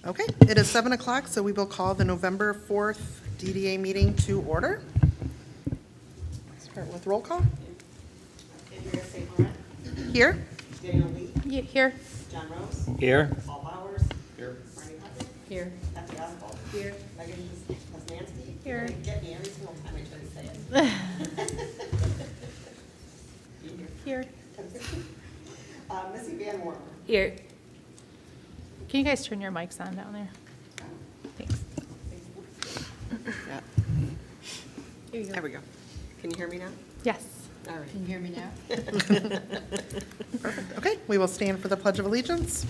Okay, it is 7 o'clock, so we will call the November 4th DDA meeting to order. Start with roll call. Andrea St. Laurent. Here. Daniel Lee. Here. John Rose. Here. Paul Bowers. Here. Marty Hubbard. Here. Kathy Oswald. Here. Megan Posnanski. Here. You get me every single time I try to say it. Here. Missy Van Warmer. Here. Can you guys turn your mics on down there? Thanks. Yeah. Here you go. There we go. Can you hear me now? Yes. All right. Can you hear me now? Perfect. Okay, we will stand for the Pledge of Allegiance.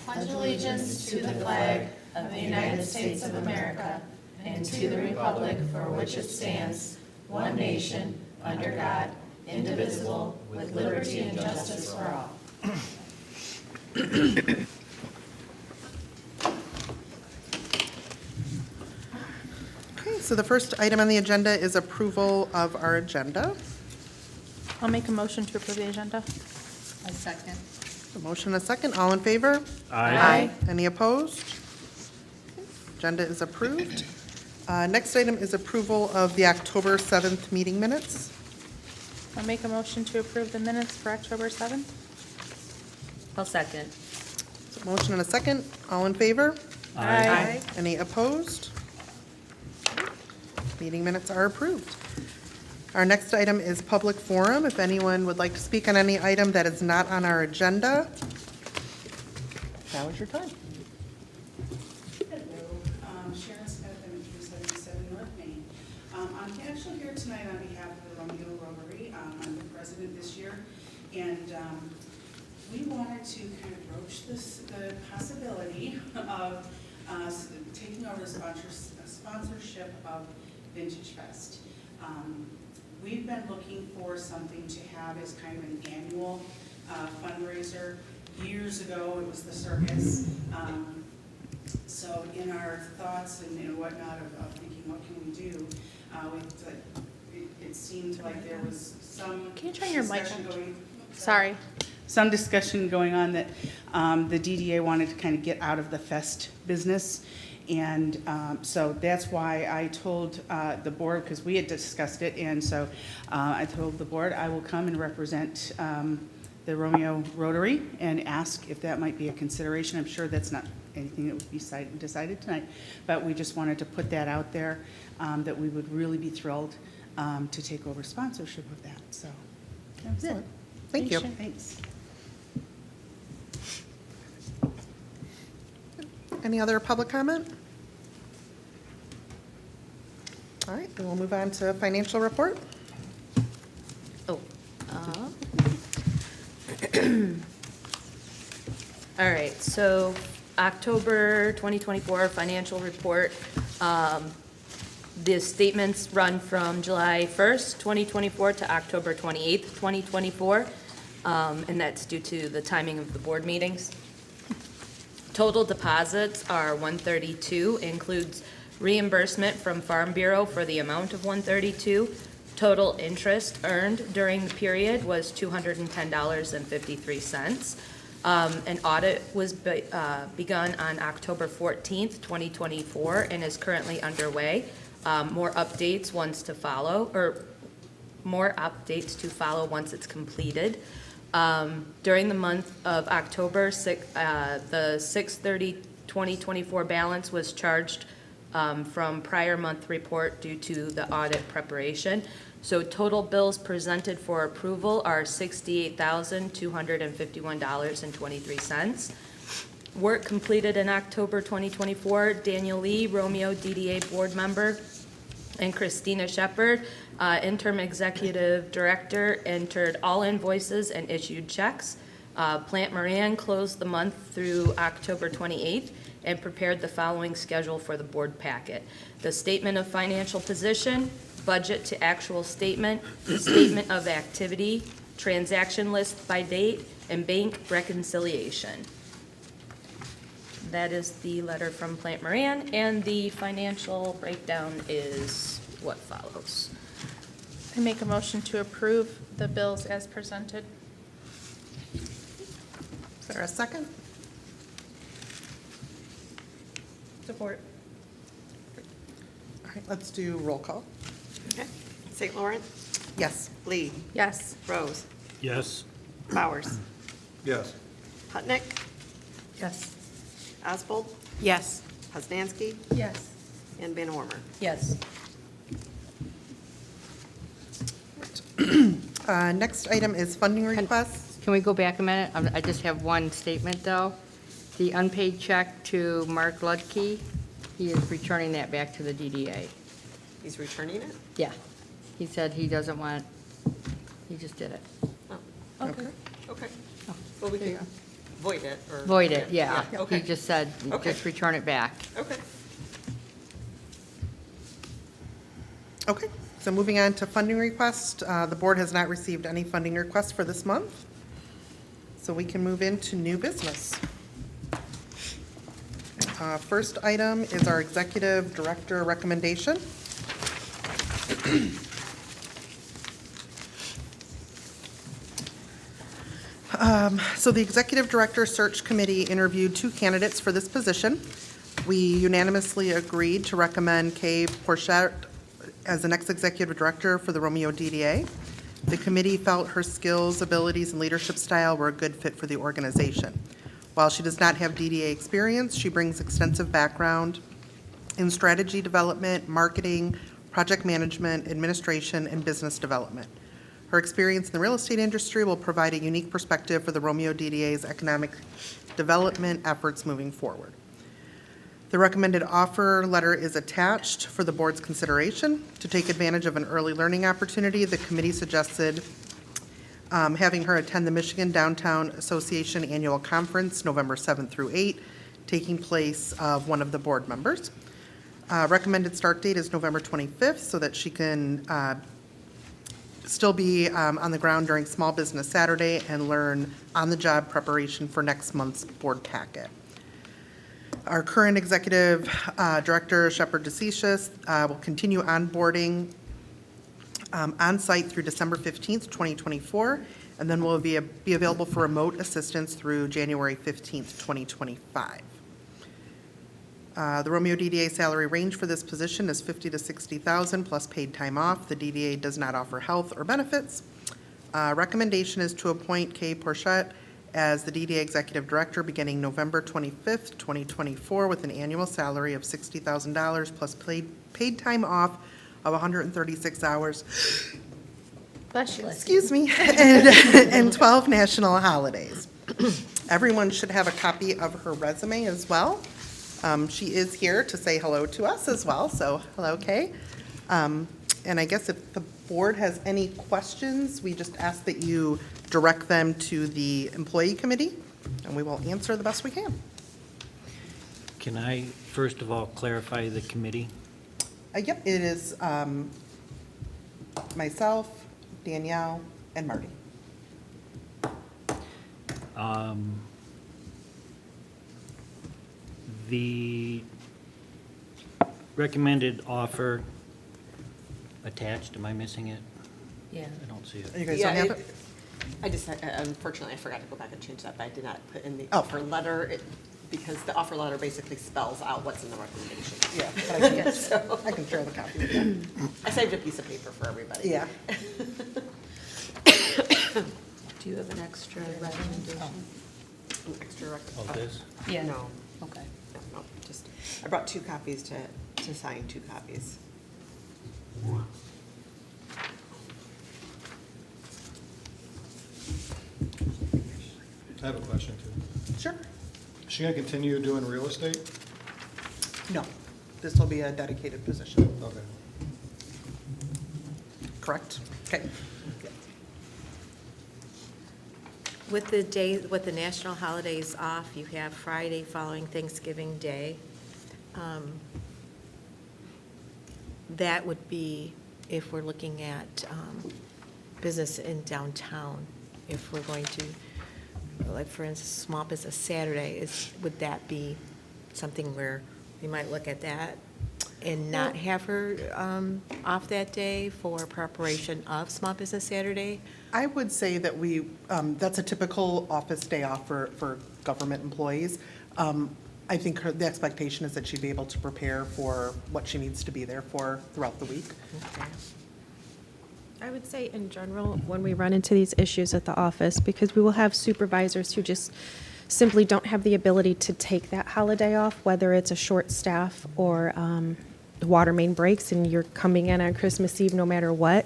Pledge allegiance to the flag of the United States of America and to the republic for which it stands, one nation, under God, indivisible, with liberty and justice for all. Okay, so the first item on the agenda is approval of our agenda. I'll make a motion to approve the agenda. A second. A motion and a second. All in favor? Aye. Any opposed? Agenda is approved. Next item is approval of the October 7th meeting minutes. I'll make a motion to approve the minutes for October 7th. I'll second. So motion and a second. All in favor? Aye. Any opposed? Meeting minutes are approved. Our next item is public forum. If anyone would like to speak on any item that is not on our agenda, now is your time. Hello, Sharon Smith, I'm at 377 North Main. I'm actually here tonight on behalf of the Romeo Rotary. I'm the president this year, and we wanted to kind of broach the possibility of taking over the sponsorship of Vintage Fest. We've been looking for something to have as kind of an annual fundraiser. Years ago, it was the circus. So in our thoughts and whatnot of thinking, what can we do, it seemed like there was some Can you turn your mic discussion on? going. Sorry. Some discussion going on that the DDA wanted to kind of get out of the fest business. And so that's why I told the board, because we had discussed it, and so I told the board I will come and represent the Romeo Rotary and ask if that might be a consideration. I'm sure that's not anything that would be decided tonight, but we just wanted to put that out there, that we would really be thrilled to take over sponsorship of that, so. That's it. Thank you. Thanks. Any other public comment? All right, then we'll move on to financial report. Oh. All right, so October 2024 financial report. The statements run from July 1st, 2024 to October 28th, 2024, and that's due to the timing of the board meetings. Total deposits are 132, includes reimbursement from Farm Bureau for the amount of 132. Total interest earned during the period was $210.53. An audit was begun on October 14th, 2024, and is currently underway. More updates to follow once it's completed. During the month of October, the 6/30/2024 balance was charged from prior month report due to the audit preparation. So total bills presented for approval are $68,251.23. Work completed in October 2024, Daniel Lee, Romeo DDA board member, and Christina Shepard, interim executive director, entered all invoices and issued checks. Plant Moran closed the month through October 28th and prepared the following schedule for the board packet: the statement of financial position, budget to actual statement, statement of activity, transaction list by date, and bank reconciliation. That is the letter from Plant Moran, and the financial breakdown is what follows. I make a motion to approve the bills as presented. Is there a second? Support. All right, let's do roll call. Okay. St. Laurent, Yes. Lee, Yes. Rose, Yes. Bowers, Yes. Hutnick, Yes. Osbold, Yes. Poznanski, Yes. and Van Wormer. Yes. Next item is funding requests. Can we go back a minute? I just have one statement, though. The unpaid check to Mark Ludke, he is returning that back to the DDA. He's returning it? Yeah. He said he doesn't want, he just did it. Oh, Okay. okay. Well, we There you can void it or. Void it, yeah. Okay, He just said, Okay. just return it back. okay. Okay, so moving on to funding request. The board has not received any funding requests for this month. So we can move into new business. First item is our executive director recommendation. So the executive director search committee interviewed 2 candidates for this position. We unanimously agreed to recommend Kay Porchette as the next executive director for the Romeo DDA. The committee felt her skills, abilities, and leadership style were a good fit for the organization. While she does not have DDA experience, she brings extensive background in strategy development, marketing, project management, administration, and business development. Her experience in the real estate industry will provide a unique perspective for the Romeo DDA's economic development efforts moving forward. The recommended offer letter is attached for the board's consideration. To take advantage of an early learning opportunity, the committee suggested having her attend the Michigan Downtown Association Annual Conference, November 7th through 8th, taking place of one of the board members. Recommended start date is November 25th so that she can still be on the ground during Small Business Saturday and learn on-the-job preparation for next month's board packet. Our current executive director, Shepard DeCecius, will continue onboarding on-site through December 15th, 2024, and then will be available for remote assistance through January 15th, 2025. The Romeo DDA salary range for this position is $50,000 to $60,000 plus paid time off. The DDA does not offer health or benefits. Recommendation is to appoint Kay Porchette as the DDA Executive Director beginning November 25th, 2024, with an annual salary of $60,000 plus paid time off of 136 hours, Bless you. excuse me, and 12 national holidays. Everyone should have a copy of her resume as well. She is here to say hello to us as well, so hello, Kay. And I guess if the board has any questions, we just ask that you direct them to the employee committee, and we will answer the best we can. Can I, first of all, clarify the committee? Yep, it is myself, Danielle, and Marty. The recommended offer attached, am I missing it? Yeah. I don't see You it. guys don't have it? I just, unfortunately, I forgot to go back and change that, but I did not put in the Oh. offer letter, because the offer letter basically spells out what's in the recommendation. Yeah, but I can, So, I can share the copy with you. I saved a piece of paper for everybody. Yeah. Do you have an extra recommendation? An extra Oh, this? Yeah. No, Okay. no, just, I brought 2 copies to sign 2 copies. I have a question too. Sure. Is she gonna continue doing real estate? No, this will be a dedicated position, Okay. correct? Okay. With the national holidays off, you have Friday following Thanksgiving Day. That would be, if we're looking at business in downtown, if we're going to, like, for instance, Small Business Saturday, would that be something where we might look at that? and not have her off that day for preparation of Small Business Saturday? I would say that that's a typical office day off for government employees. I think the expectation is that she'd be able to prepare for what she needs to be there for throughout the week. Okay. I would say in general, when we run into these issues at the office, because we will have supervisors who just simply don't have the ability to take that holiday off, whether it's a short staff or the water main breaks and you're coming in on Christmas Eve no matter what,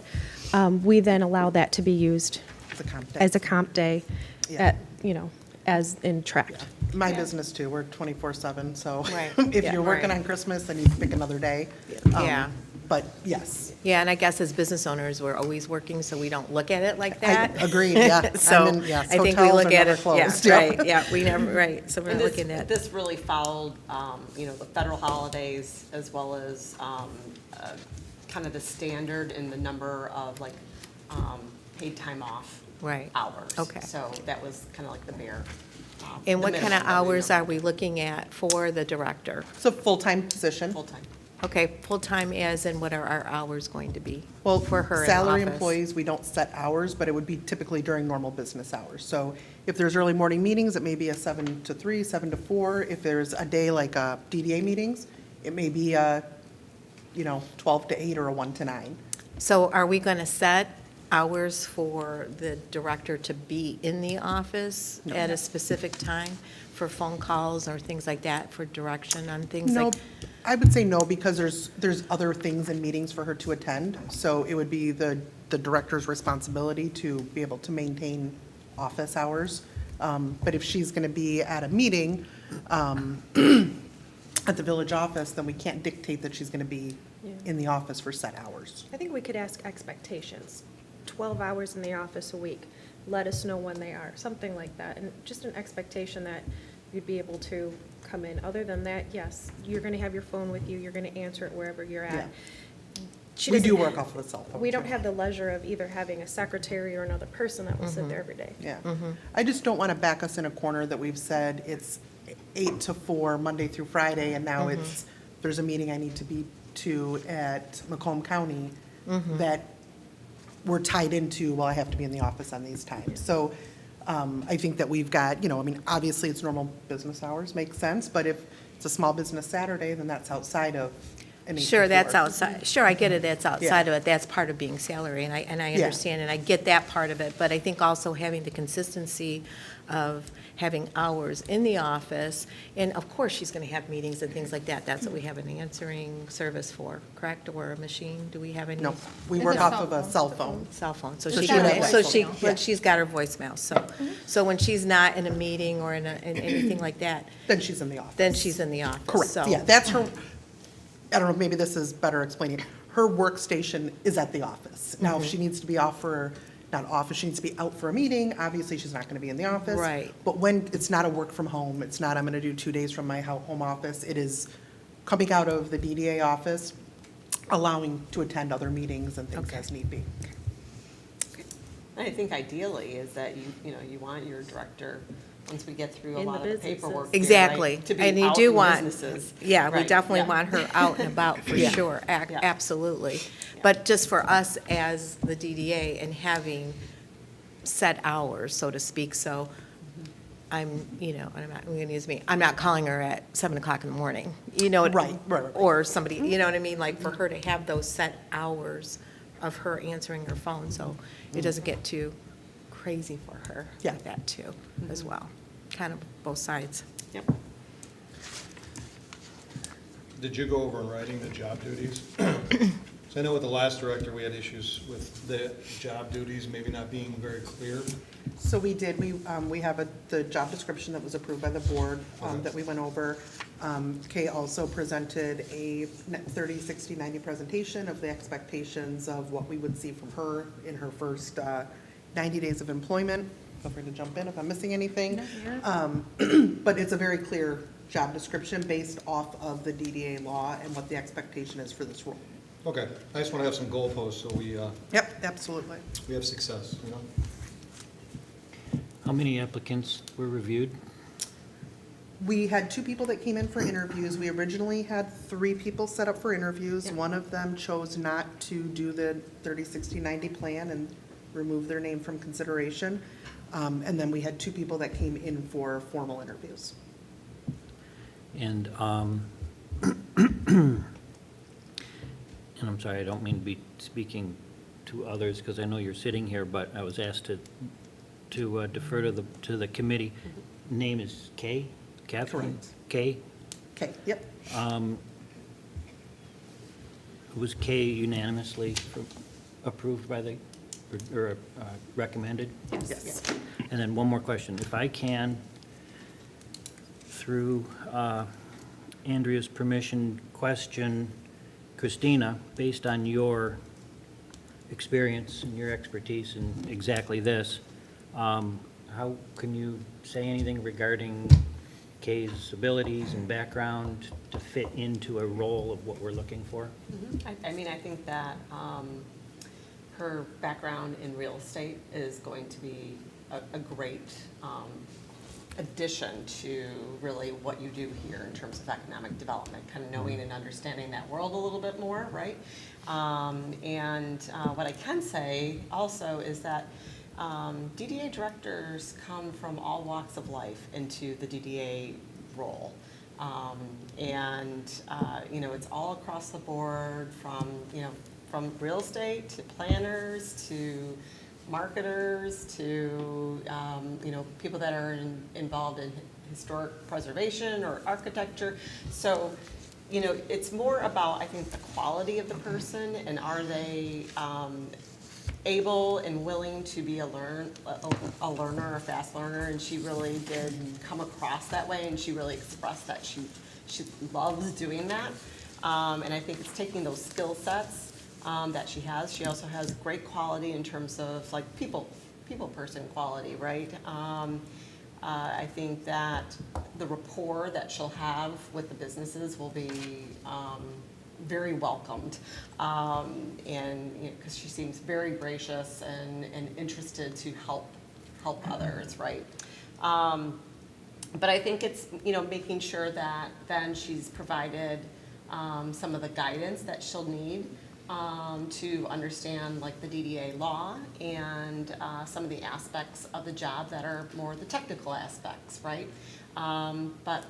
we then allow that to be used It's a comp day. as a comp day Yeah. at, as in tracked. My business too, we're 24/7, so Right. if Yeah. you're working Right. on Christmas, then you can pick another day. Yeah. But yes, Yeah, and I guess as business owners, we're always working, so we don't look at it like that. agreed, yeah. So I'm in- yes, I think we hotels look are at never it, yeah, closed, yeah. right, yeah, we never, right, so we're And not this, looking at. this really followed, the federal holidays as well as kind of the standard in the number of paid time off Right. hours. Okay. So that was kind of like the bare. And the what kind of minimum that hours know. are we looking at for the director? It's a full-time position. Full-time. Okay, full-time as in what are our hours going to be? Well, for her in the salary office? employees, we don't set hours, but it would be typically during normal business hours. So if there's early morning meetings, it may be a 7 to 3, 7 to 4. If there's a day like DDA meetings, it may be 12 to 8 or a 1 to 9. So are we going to set hours for the director to be in the office No. at a specific time for phone calls or things like that, for direction on things No, like? I would say no, because there's other things and meetings for her to attend. So it would be the director's responsibility to be able to maintain office hours. But if she's going to be at a meeting at the village office, then we can't dictate that she's going to be in the office for set hours. I think we could ask expectations. 12 hours in the office a week. Let us know when they are, something like that. And just an expectation that you'd be able to come in. Other than that, yes, you're going to have your phone with you. You're going to answer it wherever you're Yeah. at. She We do doesn't- work off of the cell phone. We don't too. have the leisure of either having a secretary or another person that will sit there every day. Yeah. I just don't want to back us in a corner that we've said it's 8 to 4, Monday through Friday, and now there's a meeting I need to be to at Macomb County that we're tied into, well, I have to be in the office on these times. So I think that we've got, obviously it's normal business hours, makes sense, but if it's a small business Saturday, then that's outside of an 8 to Sure, that's 4. outside, sure, I get it, that's outside of it, that's part of being salary, and I Yeah. understand, and I get that part of it, but I think also having the consistency of having hours in the office, and of course, she's gonna have meetings and things like that, that's what we have an answering service for, correct, or a machine, do we have any? No, we work off of a cell phone. Cell phone, so So she she would can, have so voicemail. she, Yeah. but she's got her voicemail, so when she's not in a meeting or in anything like that, Then she's in the office. then she's in the office, Correct, so. yeah, that's her, I don't know, maybe this is better explaining. Her workstation is at the office. Now, if she needs to be off for, not off, if she needs to be out for a meeting, obviously she's not going to be in the office. Right. But when, it's not a work from home, it's not, I'm going to do 2 days from my home office. It is coming out of the DDA office, allowing to attend other meetings and things Okay. as need be. And I think ideally is that you want your director, once we get through a In the lot of the businesses. paperwork. here, Exactly. right, to be And you out do in want, businesses. yeah, we Right, definitely yeah. want her out and about for Yeah. sure, Yeah. absolutely. But just for us as the DDA and having set hours, so to speak, so I'm, and I'm not, I'm gonna use me, I'm not calling her at 7 o'clock in the morning, Right. Or somebody, you know what I mean, like for her to have those set hours of her answering her phone, so it doesn't get too crazy for her. Yeah. Like that too, as well, kind of both sides. Yep. Did you go over in writing the job duties? So I know with the last director, we had issues with the job duties maybe not being very clear. So we did, we have the job description that was approved by the board Okay. that we went over. Kay also presented a 30, 60, 90 presentation of the expectations of what we would see from her in her first 90 days of employment. Feel free to jump in if I'm missing anything. But it's a very clear job description based off of the DDA law and what the expectation is for this role. Okay, I just want to have some goalposts so we Yep, absolutely. have success, you know? How many applicants were reviewed? We had 2 people that came in for interviews. We originally had 3 people set up for interviews. Yep. One of them chose not to do the 30, 60, 90 plan and remove their name from consideration. And then we had 2 people that came in for formal interviews. And, and I'm sorry, I don't mean to be speaking to others, because I know you're sitting here, but I was asked to defer to the committee. Name is Kay? Catherine? Correct. Kay? Okay, yep. Was Kay unanimously approved by the, or recommended? Yes. And then one more question. If I can, through Andrea's permission, question Christina, based on your experience and your expertise in exactly this, how can you say anything regarding Kay's abilities and background to fit into a role of what we're looking for? I mean, I think that her background in real estate is going to be a great addition to really what you do here in terms of economic development, kind of knowing and understanding that world a little bit more, right? And what I can say also is that DDA directors come from all walks of life into the DDA role. It's all across the board from real estate to planners to marketers to, people that are involved in historic preservation or architecture. So, it's more about, I think, the quality of the person and are they able and willing to be a learner, a fast learner, and she really did come across that way, and she really expressed that she loves doing that. And I think it's taking those skill sets that she has. She also has great quality in terms of like people person quality, right? I think that the rapport that she'll have with the businesses will be very welcomed, and because she seems very gracious and interested to help others, right? But I think it's making sure that then she's provided some of the guidance that she'll need to understand like the DDA law and some of the aspects of the job that are more the technical aspects, right? But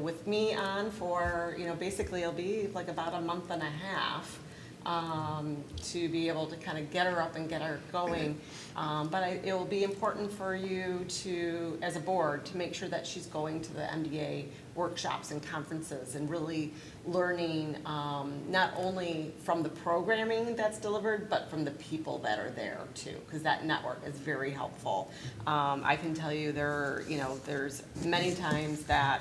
with me on for, basically it'll be like about a month and a half to be able to kind of get her up and get her going. But it will be important for you to, as a board, to make sure that she's going to the MDA workshops and conferences and really learning not only from the programming that's delivered, but from the people that are there too, because that network is very helpful. I can tell you there's many times that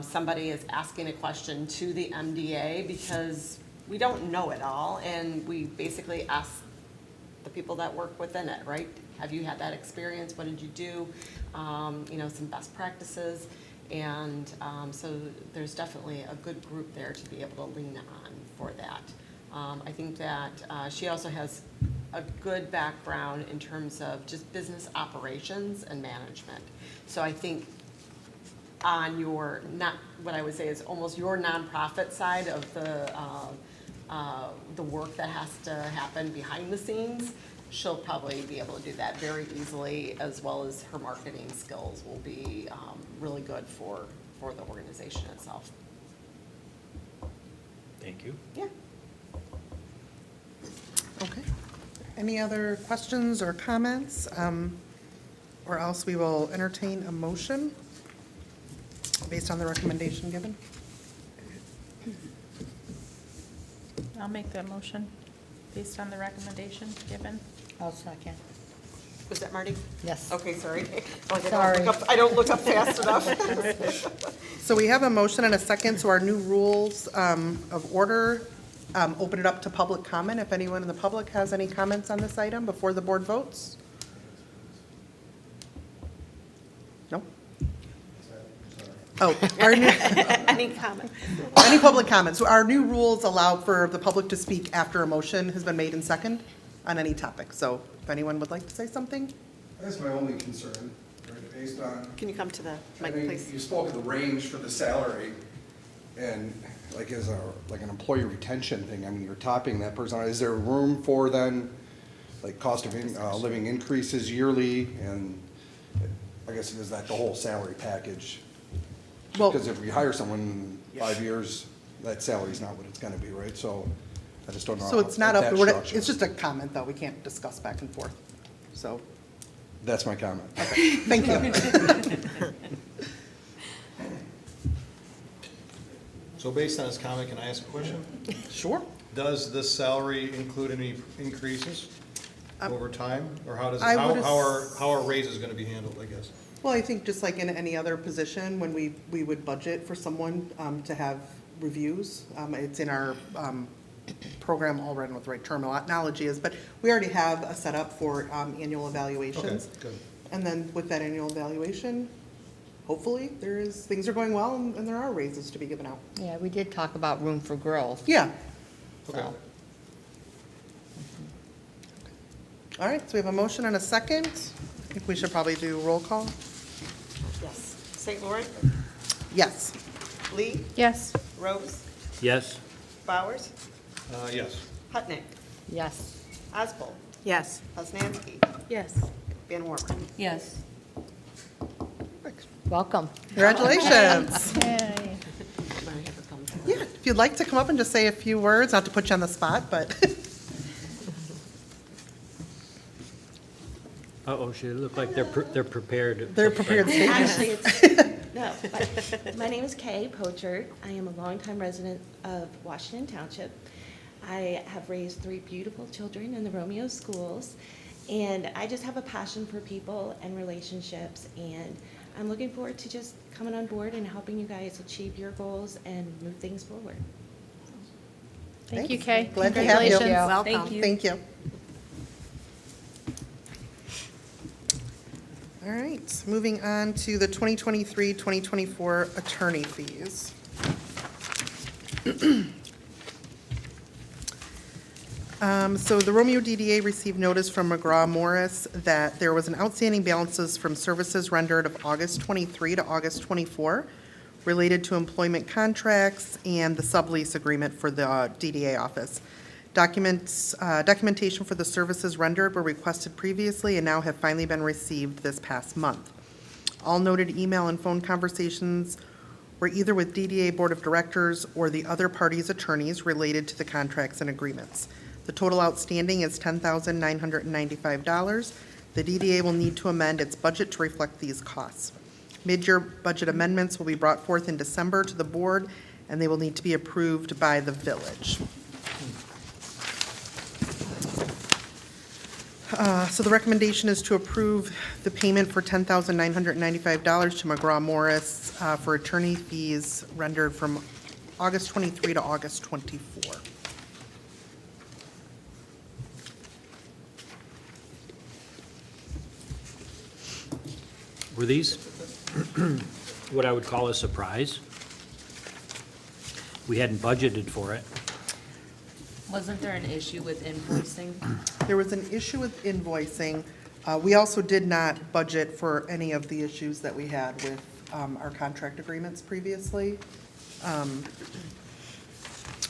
somebody is asking a question to the MDA because we don't know it all, and we basically ask the people that work within it, right? Have you had that experience? What did you do? Some best practices. And so there's definitely a good group there to be able to lean on for that. I think that she also has a good background in terms of just business operations and management. So I think on your, not what I would say is almost your nonprofit side of the work that has to happen behind the scenes, she'll probably be able to do that very easily, as well as her marketing skills will be really good for the organization itself. Thank you. Yeah. Okay. Any other questions or comments? Or else we will entertain a motion based on the recommendation given. I'll make that motion based on the recommendation given. I'll second. Was that Marty? Yes. Okay, sorry. Sorry. I don't look up fast enough. So we have a motion and a second, so our new rules of order open it up to public comment. If anyone in the public has any comments on this item before the board votes? No? Oh, our new, Any comment? any public comments? So our new rules allow for the public to speak after a motion has been made and second on any topic. So if anyone would like to say something? That's my only concern. Right? based on, Can you come to the I mic, mean, please? you spoke of the range for the salary, and like as a, like an employee retention thing, I mean, you're topping that person. Is there room for then, like cost of living increases yearly, and I guess is that the whole salary package? Well- Because if we hire someone in 5 years, that salary's not what it's gonna be, right? So I just don't know. So it's not how up, that we're not- structure. it's just a comment, though. We can't discuss back and forth. So, That's my comment. thank you. So based on his comment, can I ask a question? Sure. Does this salary include any increases over time? Or how does, I would how are raises gonna be handled, I guess? Well, I think just like in any other position, when we would budget for someone to have reviews, it's in our program, all right, I don't know what the right terminology is, but we already have a setup for annual evaluations. Okay, good. And then with that annual evaluation, hopefully, things are going well and there are raises to be given out. Yeah, we did talk about room for growth. Yeah. Okay. So, All right, so we have a motion and a second. I think we should probably do roll call. Yes. St. Laurent, Yes. Lee, Yes. Rose, Yes? Bowers, Yes. Hutnick, yes. Oswald, Yes. Poznanski, Yes. Van Wormer. Yes. Welcome. Congratulations. Might have to come to- Yeah, if you'd like to come up and just say a few words, not to put you on the spot, but Uh-oh, should it look like they're prepared? they're prepared statements. Actually, it's, no, but my name is Kay Pochert. I am a longtime resident of Washington Township. I have raised 3 beautiful children in the Romeo schools, and I just have a passion for people and relationships, and I'm looking forward to just coming on board and helping you guys achieve your goals and move things forward. Thank you, Thanks. Kay. Glad to have you. Congratulations. Thank you. Thank you. All right, moving on to the 2023-2024 attorney fees. So the Romeo DDA received notice from McGraw-Morris that there was an outstanding balances from services rendered of August 23 to August 24 related to employment contracts and the sublease agreement for the DDA office. Documentation for the services rendered were requested previously and now have finally been received this past month. All noted email and phone conversations were either with DDA Board of Directors or the other parties' attorneys related to the contracts and agreements. The total outstanding is $10,995. The DDA will need to amend its budget to reflect these costs. Mid-year budget amendments will be brought forth in December to the board, and they will need to be approved by the village. So the recommendation is to approve the payment for $10,995 to McGraw-Morris for attorney fees rendered from August 23 to August 24. Were these what I would call a surprise? We hadn't budgeted for it. Wasn't there an issue with invoicing? There was an issue with invoicing. We also did not budget for any of the issues that we had with our contract agreements previously.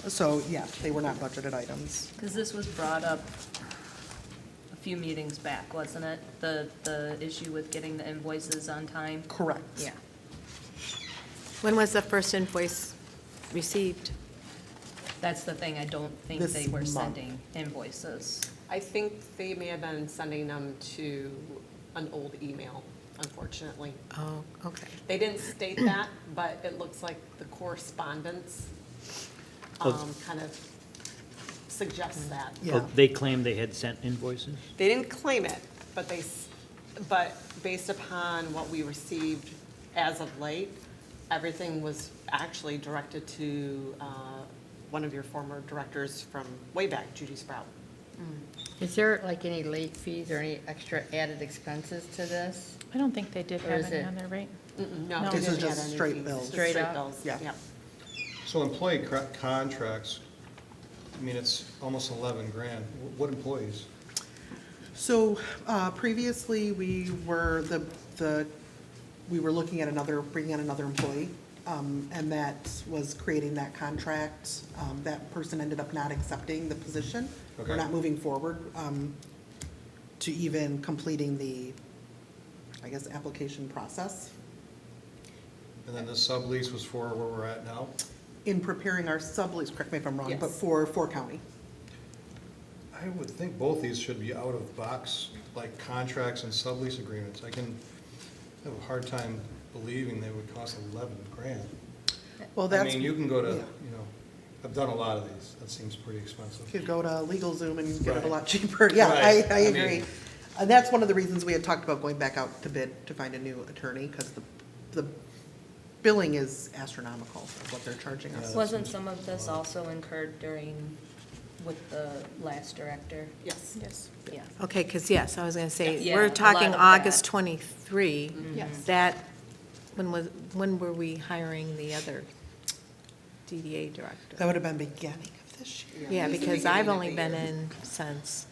So, yeah, they were not budgeted items. Because this was brought up a few meetings back, wasn't it? The issue with getting the invoices on time? Correct. Yeah. When was the first invoice received? That's the thing, I don't think This they were month. sending invoices. I think they may have been sending them to an old email, unfortunately. Oh, okay. They didn't state that, but it looks like the correspondence kind of suggests that. Yeah. Oh, they claimed they had sent invoices? They didn't claim it, but but based upon what we received as of late, everything was actually directed to one of your former directors from way back, Judy Sprout. Is there like any late fees or any extra added expenses to this? I don't think they did Or have is any it- on there, right? No, No. they This is didn't just add any straight fees. bills. Just Straight up? bills, Yeah. yep. So employee contracts, I mean, it's almost 11 grand. What employees? So previously, we were, the we were looking at bringing in another employee, and that was creating that contract. That person ended up not accepting the position. We're Okay. not moving forward to even completing the, I guess, application process. And then the sublease was for where we're at now? In preparing our sublease, correct me if I'm wrong, but Yes. for county. I would think both these should be out of box, like contracts and sublease agreements. I have a hard time believing they would cost 11 grand. Well, I that's. mean, you can go to, yeah. you know, I've done a lot of these. That seems pretty expensive. You could go to LegalZoom and get it a Right. lot cheaper. Yeah, Right. I I mean- agree. And that's one of the reasons we had talked about going back out to bid to find a new attorney, because the billing is astronomical of what they're charging us. Yeah. Wasn't some of this also incurred with the last director? Yes. Yes. Yeah. Okay, because yes, I was going to say, Yeah, we're a lot talking of August that. 23. Yes. That, when were we hiring the other DDA director? That would have been beginning of this year. Yeah, It was the because I've beginning of only the been year. in since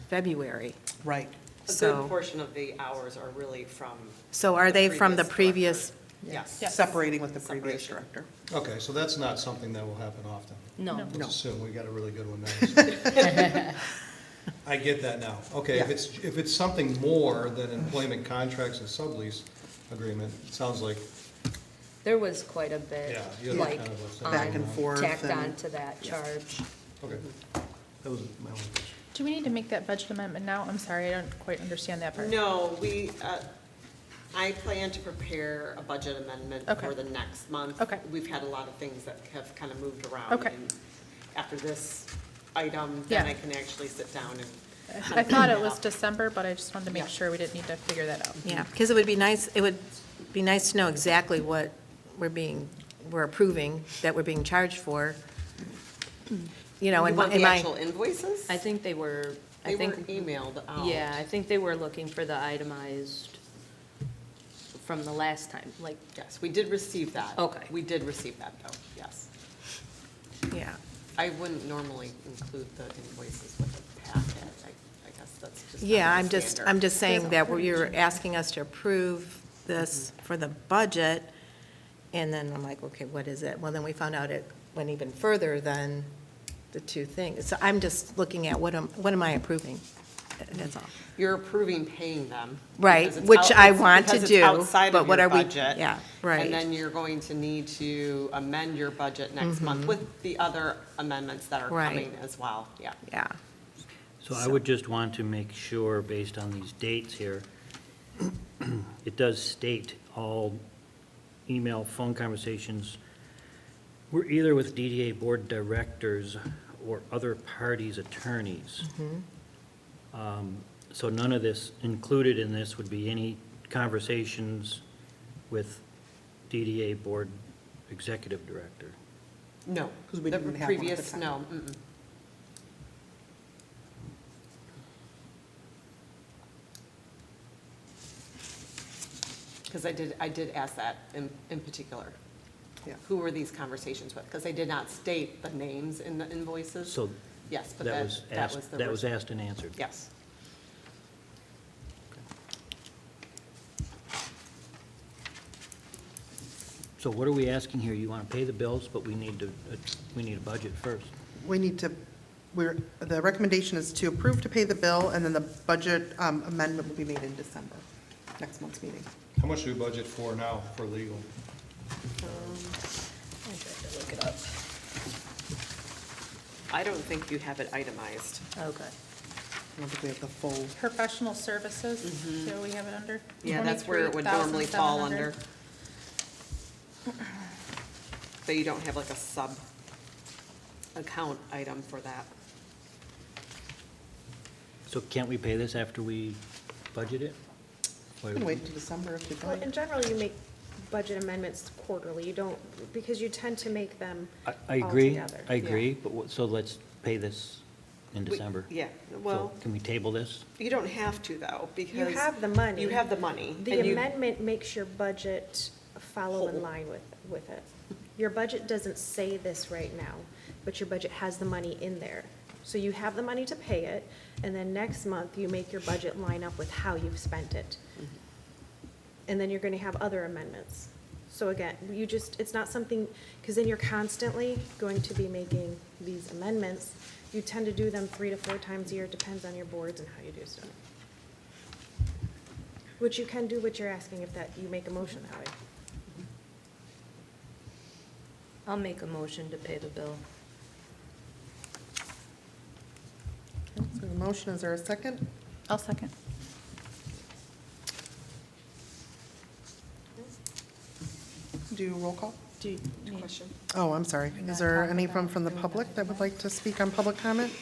February. Right. A So- good portion of the hours are really from, So are they from the previous previous? yes. Separating with the previous Separation. director. Okay, so that's not something that will happen often. No. Let's assume we got a really good one now. I get that now. Okay, Yeah. if it's something more than employment contracts and sublease agreement, it sounds like, There was quite a bit, yeah, you have like, kind of what's Back and forth. tacked and- on to that charge. Okay, that was my only question. Do we need to make that budget amendment now? I'm sorry, I don't quite understand that part. No, I plan to prepare a budget amendment Okay. for the next month. Okay. We've had a lot of things that have kind of moved around. Okay. And after this item, Yeah. then I can actually sit down and. I thought it was December, but I just wanted to make Yeah. sure we didn't need to figure that out. Yeah, because it would be nice to know exactly what we're approving, that we're being charged for. You know, You in want the my, actual invoices? I think they were, I They were think, emailed out. yeah, I think they were looking for the itemized from the last time, like, Yes, we did receive that. Okay. We did receive that, though, yes. yeah. I wouldn't normally include the invoices with the packet. I guess that's just. Yeah, not I'm just, standard. I'm just saying that you're asking us to approve this for the budget, and then I'm like, okay, what is it? Well, then we found out it went even further than the two things. So I'm just looking at what am I approving? That's all. You're approving paying them. Right, because it's which I it's want to because it's do, outside but of what your are we- budget. yeah, right. And then you're going to need to amend your budget next month with the other amendments that are Mm-hmm. Right. coming as well, yeah. Yeah, So I would just want to make sure, based on these dates here, it does state all email, phone conversations were either with DDA board directors or other parties' attorneys. So none of this, included in this would be any conversations with DDA board executive director. No. 'Cause we The didn't have one at the previous, time. no, mm-mm. Because I did ask that in particular. Yeah. Who were these conversations with? Because they did not state the names in the invoices. So Yes, but that was that was asked, the. that was asked and answered. Yes. So what are we asking here? You want to pay the bills, but we need a budget first. We need to, the recommendation is to approve to pay the bill, and then the budget amendment will be made in December, next month's meeting. How much do we budget for now for legal? I tried to look it up. I don't think you have it itemized. Okay. I don't think we have the full, Professional services, do we have it under? Yeah, that's where it would normally fall 23,700. under. But you don't have like a sub-account item for that. So can't we pay this after we budget it? we can wait until December if you'd Well, in like. general, you make budget amendments quarterly. You don't, because you tend to make them I agree, altogether. I agree, but so let's pay this in December. Yeah, So well, can we table this? you don't have to though, because. You have the money. You have the money. The and you- amendment makes your budget follow in Whole. line with it. Your budget doesn't say this right now, but your budget has the money in there. So you have the money to pay it, and then next month, you make your budget line up with how you've spent it. and then you're going to have other amendments. So again, it's not something, because then you're constantly going to be making these amendments. You tend to do them 3 to 4 times a year, depends on your boards and how you do stuff. Which you can do what you're asking if that, you make a motion that way. I'll make a motion to pay the bill. So a motion, is there a second? I'll second. Do roll call? Question? Oh, I'm sorry. Is there anyone from the public that would like to speak on public comment?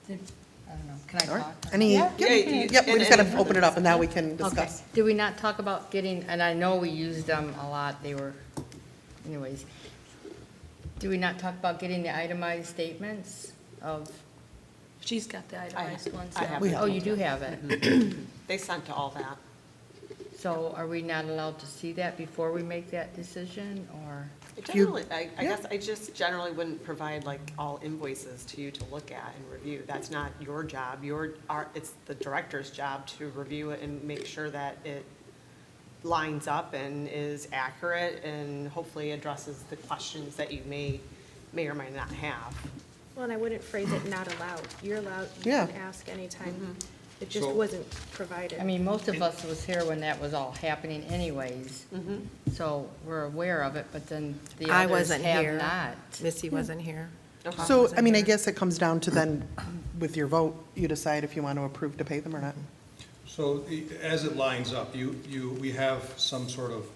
I don't know, can I All right. talk? Any? Yeah, Yep, we just got to open it up, and now we can Okay. discuss. Did we not talk about getting, and I know we used them a lot, they were, anyways. Did we not talk about getting the itemized statements of, She's got the itemized ones. I have We it. have oh, you do have it? They sent to all that. So are we not allowed to see that before we make that decision, or? Generally, I guess I just generally wouldn't provide like all invoices to you to look at and review. That's not your job. It's the director's job to review it and make sure that it lines up and is accurate and hopefully addresses the questions that you may or may not have. Well, and I wouldn't phrase it not allowed. You're allowed, you Yeah. can ask anytime. It just So- wasn't provided. I mean, most of us was here when that was all happening anyways, so we're aware of it, but then the I others wasn't have here. not. Missy wasn't here. So, I mean, I guess it comes down to then, with your vote, you decide if you want to approve to pay them or not. So as it lines up, we have some sort of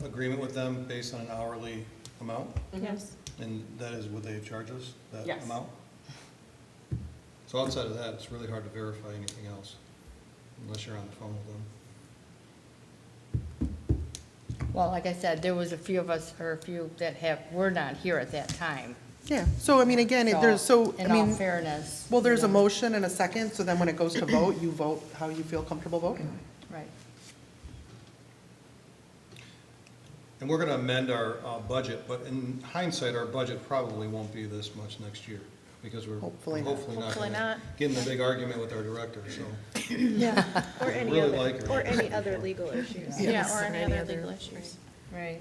agreement with them based on an hourly amount? Yes. And that is what they charge us, that Yes. amount? So outside of that, it's really hard to verify anything else, unless you're on the phone with them. Well, like I said, there was a few of us, or a few that were not here at that time. Yeah, so, I mean, again, there's, so, I In all mean, fairness. well, there's a you know, motion and a second, so then when it goes to vote, you vote how you feel comfortable voting. Right. And we're gonna amend our budget, but in hindsight, our budget probably won't be this much next year, because we're Hopefully not. hopefully not Hopefully gonna not. get in a big argument with our director, so. Yeah. Or any Really other, like her. or any other legal issues. Yeah, Yes. or any other legal issues. Right.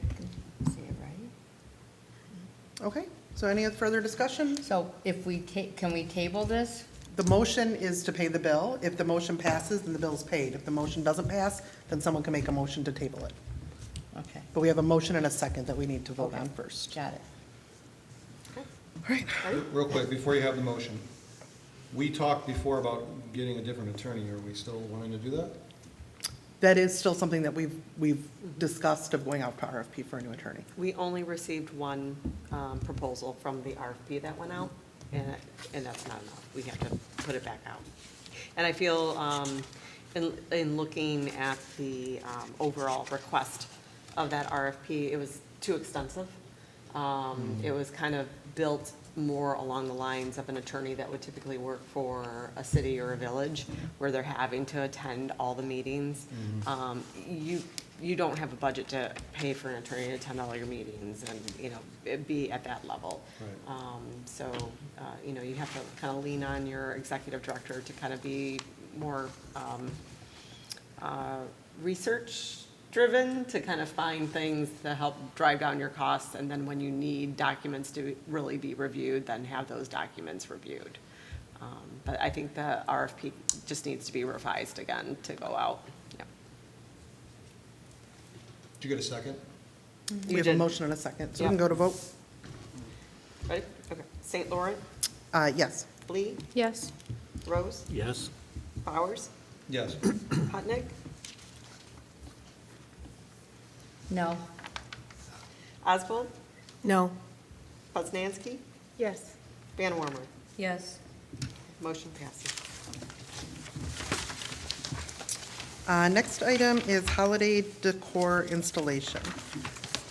See it right? Okay, so any further discussion? So if we can we table this? The motion is to pay the bill. If the motion passes, then the bill's paid. If the motion doesn't pass, then someone can make a motion to table it. Okay, But we have a motion and a second that we need to vote Okay. on first. got it. All right. Real quick, before you have the motion, we talked before about getting a different attorney. Are we still wanting to do that? That is still something that we've discussed of going out to RFP for a new attorney. We only received one proposal from the RFP that went out, and that's not enough. We have to put it back out. And I feel, in looking at the overall request of that RFP, it was too extensive. It was kind of built more along the lines of an attorney that would typically work for a city or a village, where they're having to attend all the meetings. You don't have a budget to pay for an attorney to attend all your meetings and, it'd be at that level. Right. So, you have to kind of lean on your executive director to kind of be more research-driven, to kind of find things to help drive down your costs, and then when you need documents to really be reviewed, then have those documents reviewed. But I think the RFP just needs to be revised again to go out. Yeah. Did you get a second? We have a motion and a second, so we can go to vote. Ready? Okay. St. Laurent, Yes. Lee, Yes. Rose, Yes? Bowers, Yes. Putnick, No. Oswald, No. Poznanski, Yes. Van Warmer. Yes. Motion passes. Next item is holiday decor installation.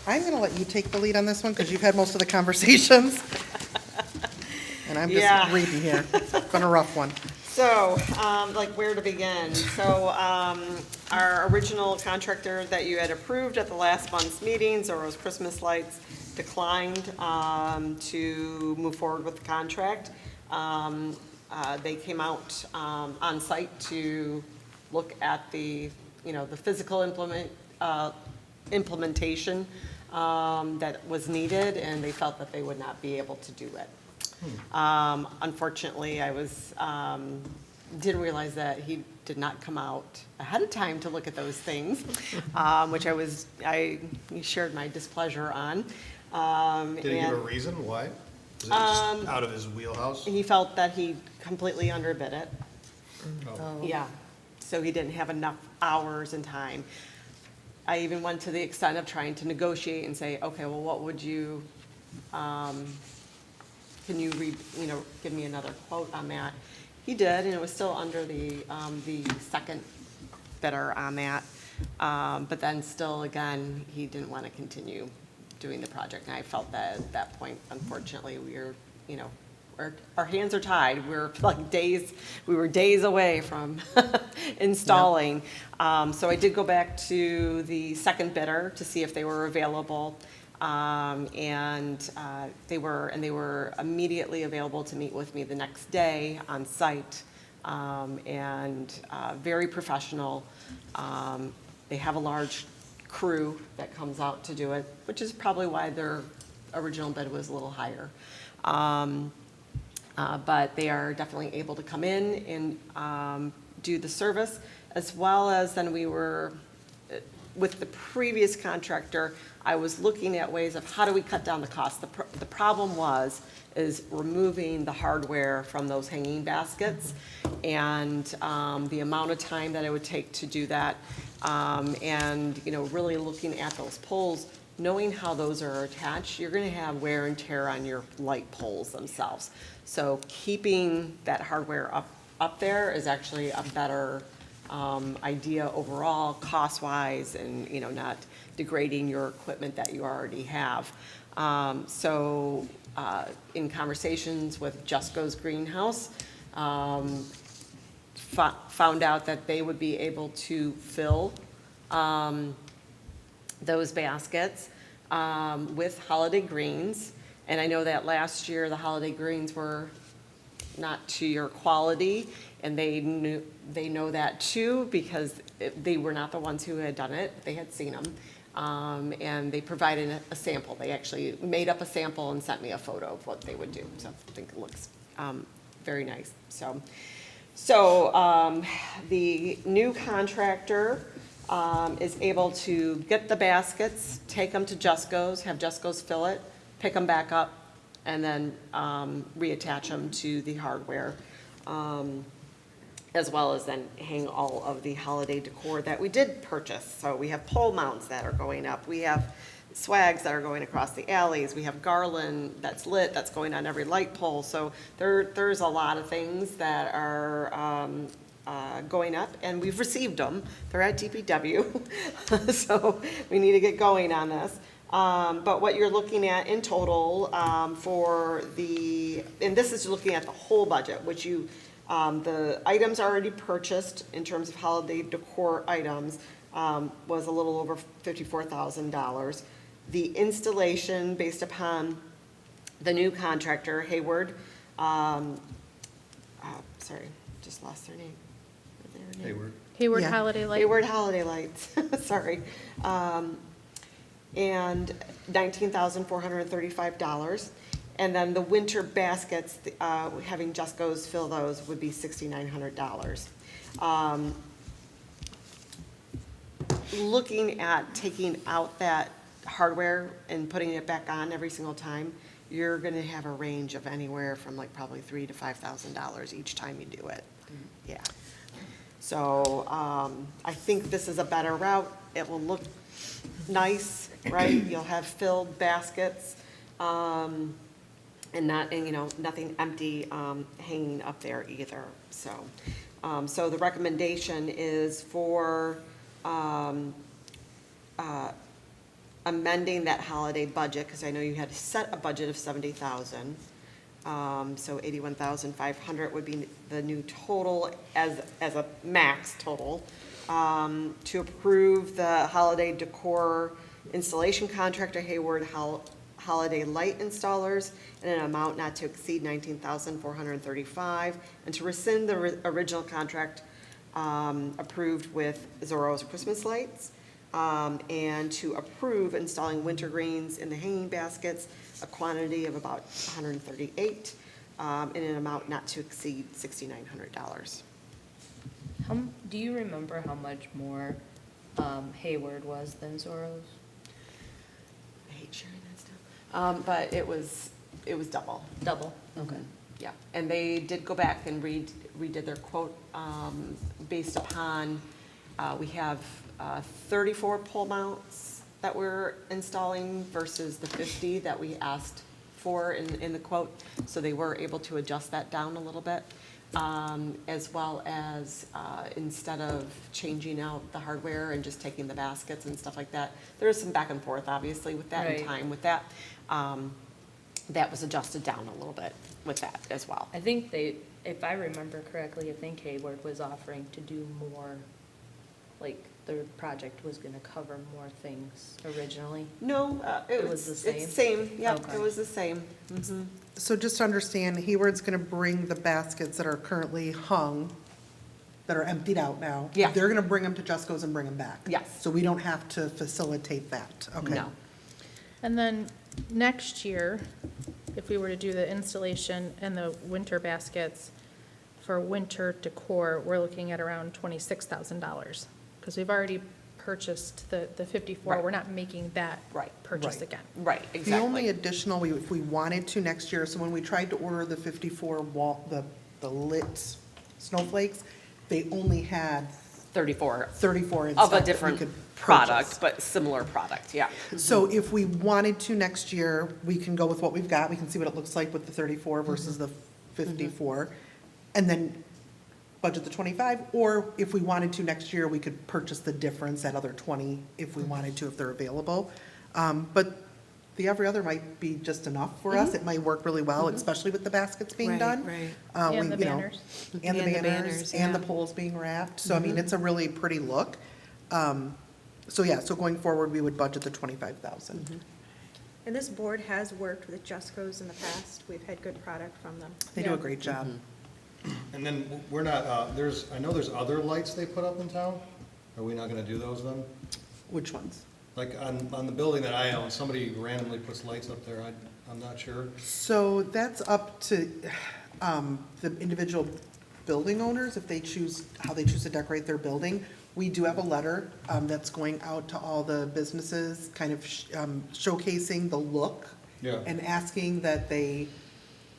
I'm going to let you take the lead on this one because you've had most of the conversations. And I'm Yeah. just reading here. It's been a rough one. So, where to begin? So, our original contractor that you had approved at the last month's meeting, Zorro's Christmas Lights, declined to move forward with the contract. They came out on site to look at the, the physical implementation that was needed, and they felt that they would not be able to do it. Unfortunately, I didn't realize that he did not come out ahead of time to look at those things, which I shared my displeasure on. Did he give a reason why? Is it just out of his wheelhouse? He felt that he completely underbid it. Oh. Yeah, so he didn't have enough hours and time. I even went to the extent of trying to negotiate and say, okay, well, what would you, can you give me another quote on that? He did, and it was still under the second bidder on that. But then still, again, he didn't want to continue doing the project. And I felt that at that point, unfortunately, we were, our hands are tied. We're like we were days away from installing. So I did go back to the second bidder to see if they were available. And they were immediately available to meet with me the next day on site, and very professional. They have a large crew that comes out to do it, which is probably why their original bid was a little higher. But they are definitely able to come in and do the service, as well as then we were, with the previous contractor, I was looking at ways of how do we cut down the cost. The problem is removing the hardware from those hanging baskets, and the amount of time that it would take to do that, and really looking at those poles, knowing how those are attached. You're going to have wear and tear on your light poles themselves. So keeping that hardware up there is actually a better idea overall, cost-wise, and not degrading your equipment that you already have. So in conversations with Just Go's Greenhouse, found out that they would be able to fill those baskets with holiday greens. And I know that last year the holiday greens were not to your quality, and they know that too, because they were not the ones who had done it. They had seen them, and they provided a sample. They actually made up a sample and sent me a photo of what they would do. So I think it looks very nice. So the new contractor is able to get the baskets, take them to Just Go's, have Just Go's fill it, pick them back up, and then reattach them to the hardware, as well as then hang all of the holiday decor that we did purchase. So we have pole mounts that are going up. We have swags that are going across the alleys. We have garland that's lit, that's going on every light pole. So there's a lot of things that are going up, and we've received them. They're at DPW, so we need to get going on this. But what you're looking at in total and this is looking at the whole budget, which the items already purchased in terms of holiday decor items was a little over $54,000. The installation, based upon the new contractor, Hayward, sorry, just lost their name. Hayward Yeah. Holiday Light. Hayward Holiday Lights, sorry. And $19,435. And then the winter baskets, having Just Go's fill those, would be $6,900. Looking at taking out that hardware and putting it back on every single time, you're gonna have a range of anywhere from like probably $3,000 to $5,000 each time you do it. Yeah. So I think this is a better route. It will look nice, right? You'll have filled baskets, and nothing empty hanging up there either. So the recommendation is for amending that holiday budget, because I know you had set a budget of $70,000. So $81,500 would be the new total as a max total, to approve the holiday decor installation contractor Hayward holiday light installers in an amount not to exceed $19,435, and to rescind the original contract approved with Zorro's Christmas lights, and to approve installing wintergreens in the hanging baskets, a quantity of about 138, in an amount not to exceed $6,900. Do you remember how much more Hayward was than Zorro's? I hate sharing that stuff. But it was double. Double? Okay. Yeah, and they did go back and redid their quote based upon, we have 34 pole mounts that we're installing versus the 50 that we asked for in the quote. So they were able to adjust that down a little bit, as well as instead of changing out the hardware and just taking the baskets and stuff like that. There is some back and forth, obviously, with that and Right. time with that. That was adjusted down a little bit with that as well. I think if I remember correctly, I think Hayward was offering to do more, like, their project was gonna cover more things originally. No, It was the it's same, yeah, Okay. it was the same. So just to understand, Hayward's gonna bring the baskets that are currently hung, that are emptied out now. Yeah. They're gonna bring them to Jesco's and bring them back. Yes. So we don't have to facilitate that, okay? No. And then next year, if we were to do the installation and the winter baskets for winter decor, we're looking at around $26,000. Because we've already purchased the 54, Right. we're not making that Right. purchase Right. again. Right, The exactly. only additional, if we wanted to next year, so when we tried to order the 54 the lit snowflakes, they only had 34 34 in of stock a that we different could product, purchase. but similar product, yeah. So if we wanted to next year, we can go with what we've got, we can see what it looks like with the 34 versus the 54, and then budget the 25, or if we wanted to next year, we could purchase the difference, that other 20, if we wanted to, if they're available. But the every other might be just enough for us, it might work really well, especially with the baskets being Right, done. right. And the We, you know, banners. And the And the banners, banners, and the yeah. poles being wrapped, so I mean, it's a really pretty look. So yeah, so going forward, we would budget the 25,000. And this board has worked with Jesco's in the past. We've had good product from them. They do a great job. And then we're not, I know there's other lights they put up in town. Are we not gonna do those then? Which ones? Like on the building that I own, somebody randomly puts lights up there. I'm not sure. So that's up to the individual building owners, if they choose, how they choose to decorate their building. We do have a letter that's going out to all the businesses, kind of showcasing the look. Yeah. And asking that they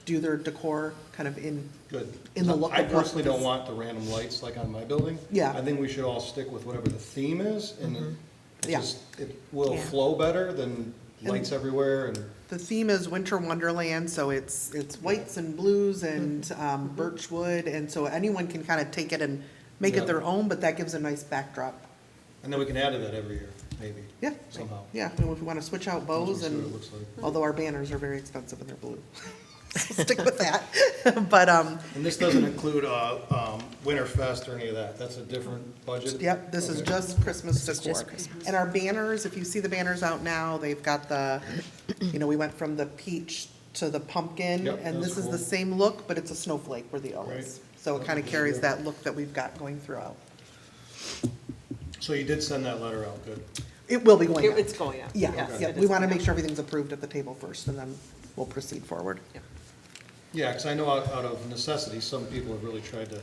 do their decor kind of in, Good. In the look I of what personally don't is- want the random lights like on my building. Yeah. I think we should all stick with whatever the theme is, and it Yeah. just, it will Yeah. flow better than lights everywhere, and the theme is Winter Wonderland, so it's whites and blues and birchwood, and so anyone can kind of take it and make Yeah. it their own, but that gives a nice backdrop. then we can add to that every year, maybe. Yeah. Somehow. Yeah, and if we want to switch out bows, Once we see what it and looks like. although our banners are very expensive and they're blue. So stick with that. But, And this doesn't include Winterfest or any of that. That's a different budget? yep, this is Okay. just Christmas This is decor. just Christmas. And our banners, if you see the banners out now, they've got the, we went from the peach to the pumpkin. Yep, And that's this is the cool. same look, but it's a snowflake where the O Right. is. So it kind of carries that look that we've got going throughout. So you did send that letter out, good. It will be going out. It's going out. Yeah, Yes, yeah, it we is want to going make out. sure everything's approved at the table first, and then we'll proceed forward. Yeah, because I know out of necessity, some people have really tried to,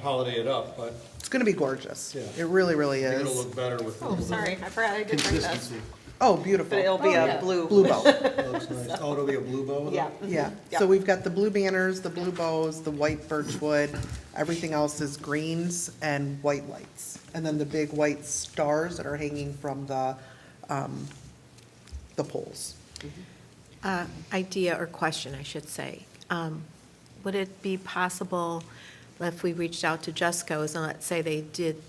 holiday it up, but It's going to be gorgeous. Yeah. It really, really I think it'll is. look better with a Oh, little sorry, I forgot I did bring this. consistency. Oh, beautiful. But it'll be a blue. Blue bow. It looks nice. Oh, it'll be a blue bow? though? Yeah. Yeah, Yeah. so we've got the blue banners, the blue bows, the white birchwood, everything else is greens and white lights. And then the big white stars that are hanging from the poles. Idea or question, I should say. Would it be possible if we reached out to Jesco's and let's say they did,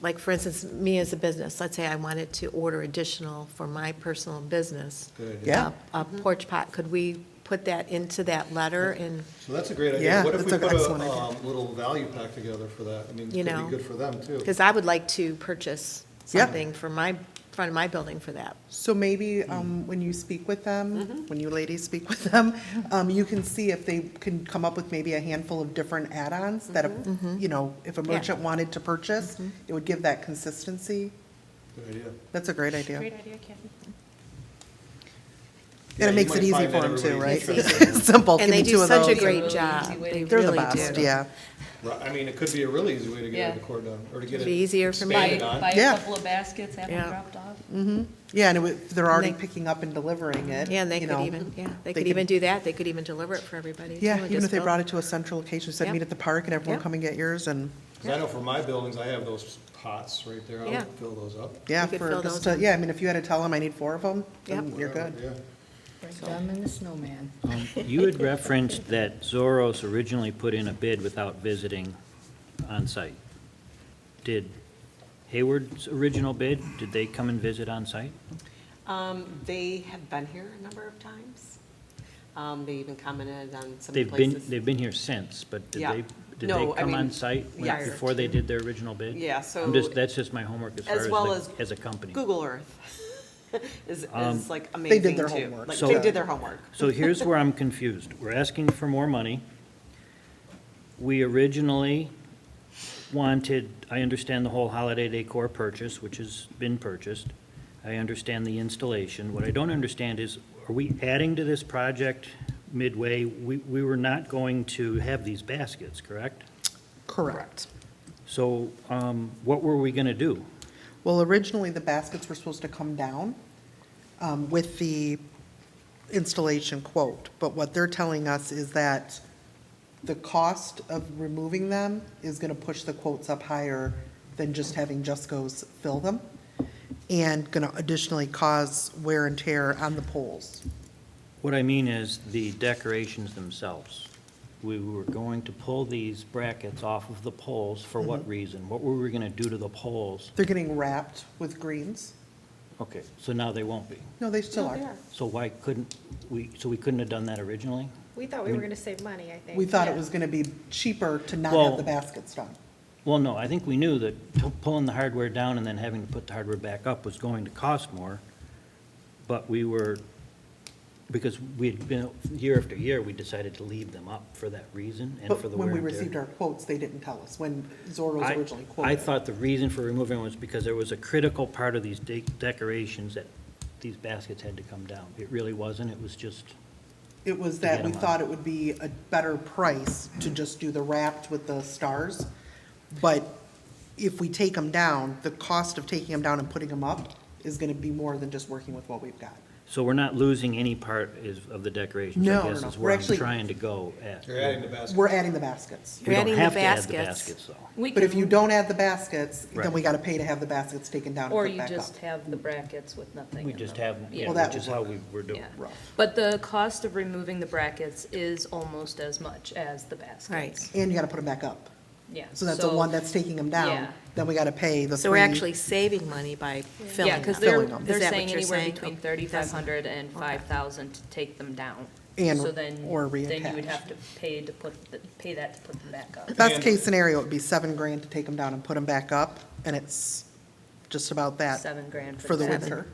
like, for instance, me as a business, let's say I wanted to order additional for my personal business, Good idea. Yeah. a porch pot, could we put that into that letter and, So that's a great idea. Yeah, What if we that's an put excellent a idea. little value pack together for that? I mean, You it'd know. be good for them, too. because I would like to purchase Yeah. something for my front of my building for that. So maybe when you speak with them, when you ladies speak with them, you can see if they can come up with maybe a handful of different add-ons that, if, you know, if a merchant wanted to purchase, it would give that consistency. Good idea. That's a great idea. Great idea, Kathy. Yeah, And it you makes it might easy find for that them too, right? everybody's interested. Simple, give And they me two do of such a those. great Really job. easy way to They do They're the really best, do. yeah. Right, I mean, it could be a really easy way to Yeah. get the cord done, or to get It'd it be easier for me. expanded on. Buy a Yeah. couple of baskets, have them Yeah. dropped off. Yeah, and it would, they're already they- picking up and delivering it. Yeah, and they you could know. even, they they could could- even do that. They could even deliver it for everybody. too, Yeah, and even just if they go- brought it to a central location, said Yep. meet at the park and everyone Yep. come and get yours and, 'Cause I know for my buildings, I have those pots right there, I Yeah. would fill those up. yeah, You could for fill just, those in. yeah, I mean, if you had to tell them I need 4 of them, then Yep. you're Whatever, good. Yeah. Them and the snowman. You had referenced that Zoros originally put in a bid without visiting on site. Did Hayward's original bid, did they come and visit on site? They have been here a number of times. They even commented on some They've places. been here since, but did Yeah. they, did No, they I come on mean, site yes. before they did their original bid? Yeah, so- I'm just, that's just my homework as far As well as, as a company. Google Earth is like They amazing did their too. homework. Like, So- they did their homework. So here's where I'm confused. We're asking for more money. We originally wanted, I understand the whole holiday decor purchase, which has been purchased. I understand the installation. What I don't understand is, are we adding to this project midway? We were not going to have these baskets, correct? Correct. So what were we going to do? Well, originally, the baskets were supposed to come down with the installation quote, but what they're telling us is that the cost of removing them is gonna push the quotes up higher than just having Jusco's fill them, and gonna additionally cause wear and tear on the poles. What I mean is the decorations themselves. We were going to pull these brackets off of the poles, for what reason? What were we going to do to the poles? They're getting wrapped with greens. Okay, so now they won't be. No, they still No, are. they are. So why couldn't we couldn't have done that originally? We thought we were gonna save money, I think. We thought it Yeah. was gonna be cheaper to not Well- have the baskets done. Well, no, I think we knew that pulling the hardware down and then having to put the hardware back up was going to cost more, but we were, because we'd been, year after year, we decided to leave them up for that reason and for But the when wear we and tear. received our quotes, they didn't tell us, when Zorro's I- originally quoted. I thought the reason for removing was because there was a critical part of these decorations that these baskets had to come down. It really wasn't, it was just, It was to that get we 'em on. thought it would be a better price to just do the wrapped with the stars. But if we take them down, the cost of taking them down and putting them up is gonna be more than just working with what we've got. so we're not losing any part of the decorations, No, I no, guess no. is We're where I'm actually- trying to go at. You're adding the basket. We're adding the baskets. We We're don't adding the have to add the baskets. baskets, though. We But if you can- don't add the baskets, then Right. we gotta pay to have the baskets taken down Or and put you back up. just have the brackets with nothing We in just them. have, Yeah. Well, yeah, that which is would how work. we were doing. Yeah. Rough. But the cost of removing the brackets is almost as much as the baskets. Right. And you gotta put them back up. Yeah. So that's the one that's taking them down, Yeah. then we gotta pay the So we're three- actually saving money by filling Yeah, them. because Filling they're, them. they're Is that what saying you're anywhere saying? between Okay. 3,500 and 5,000 to take them down. And- So then, or then you would reattach. have to pay to pay that to put them back up. Best And- case scenario would be $7,000 to take them down and put them back up, and it's just about that $7,000 for the that. winter.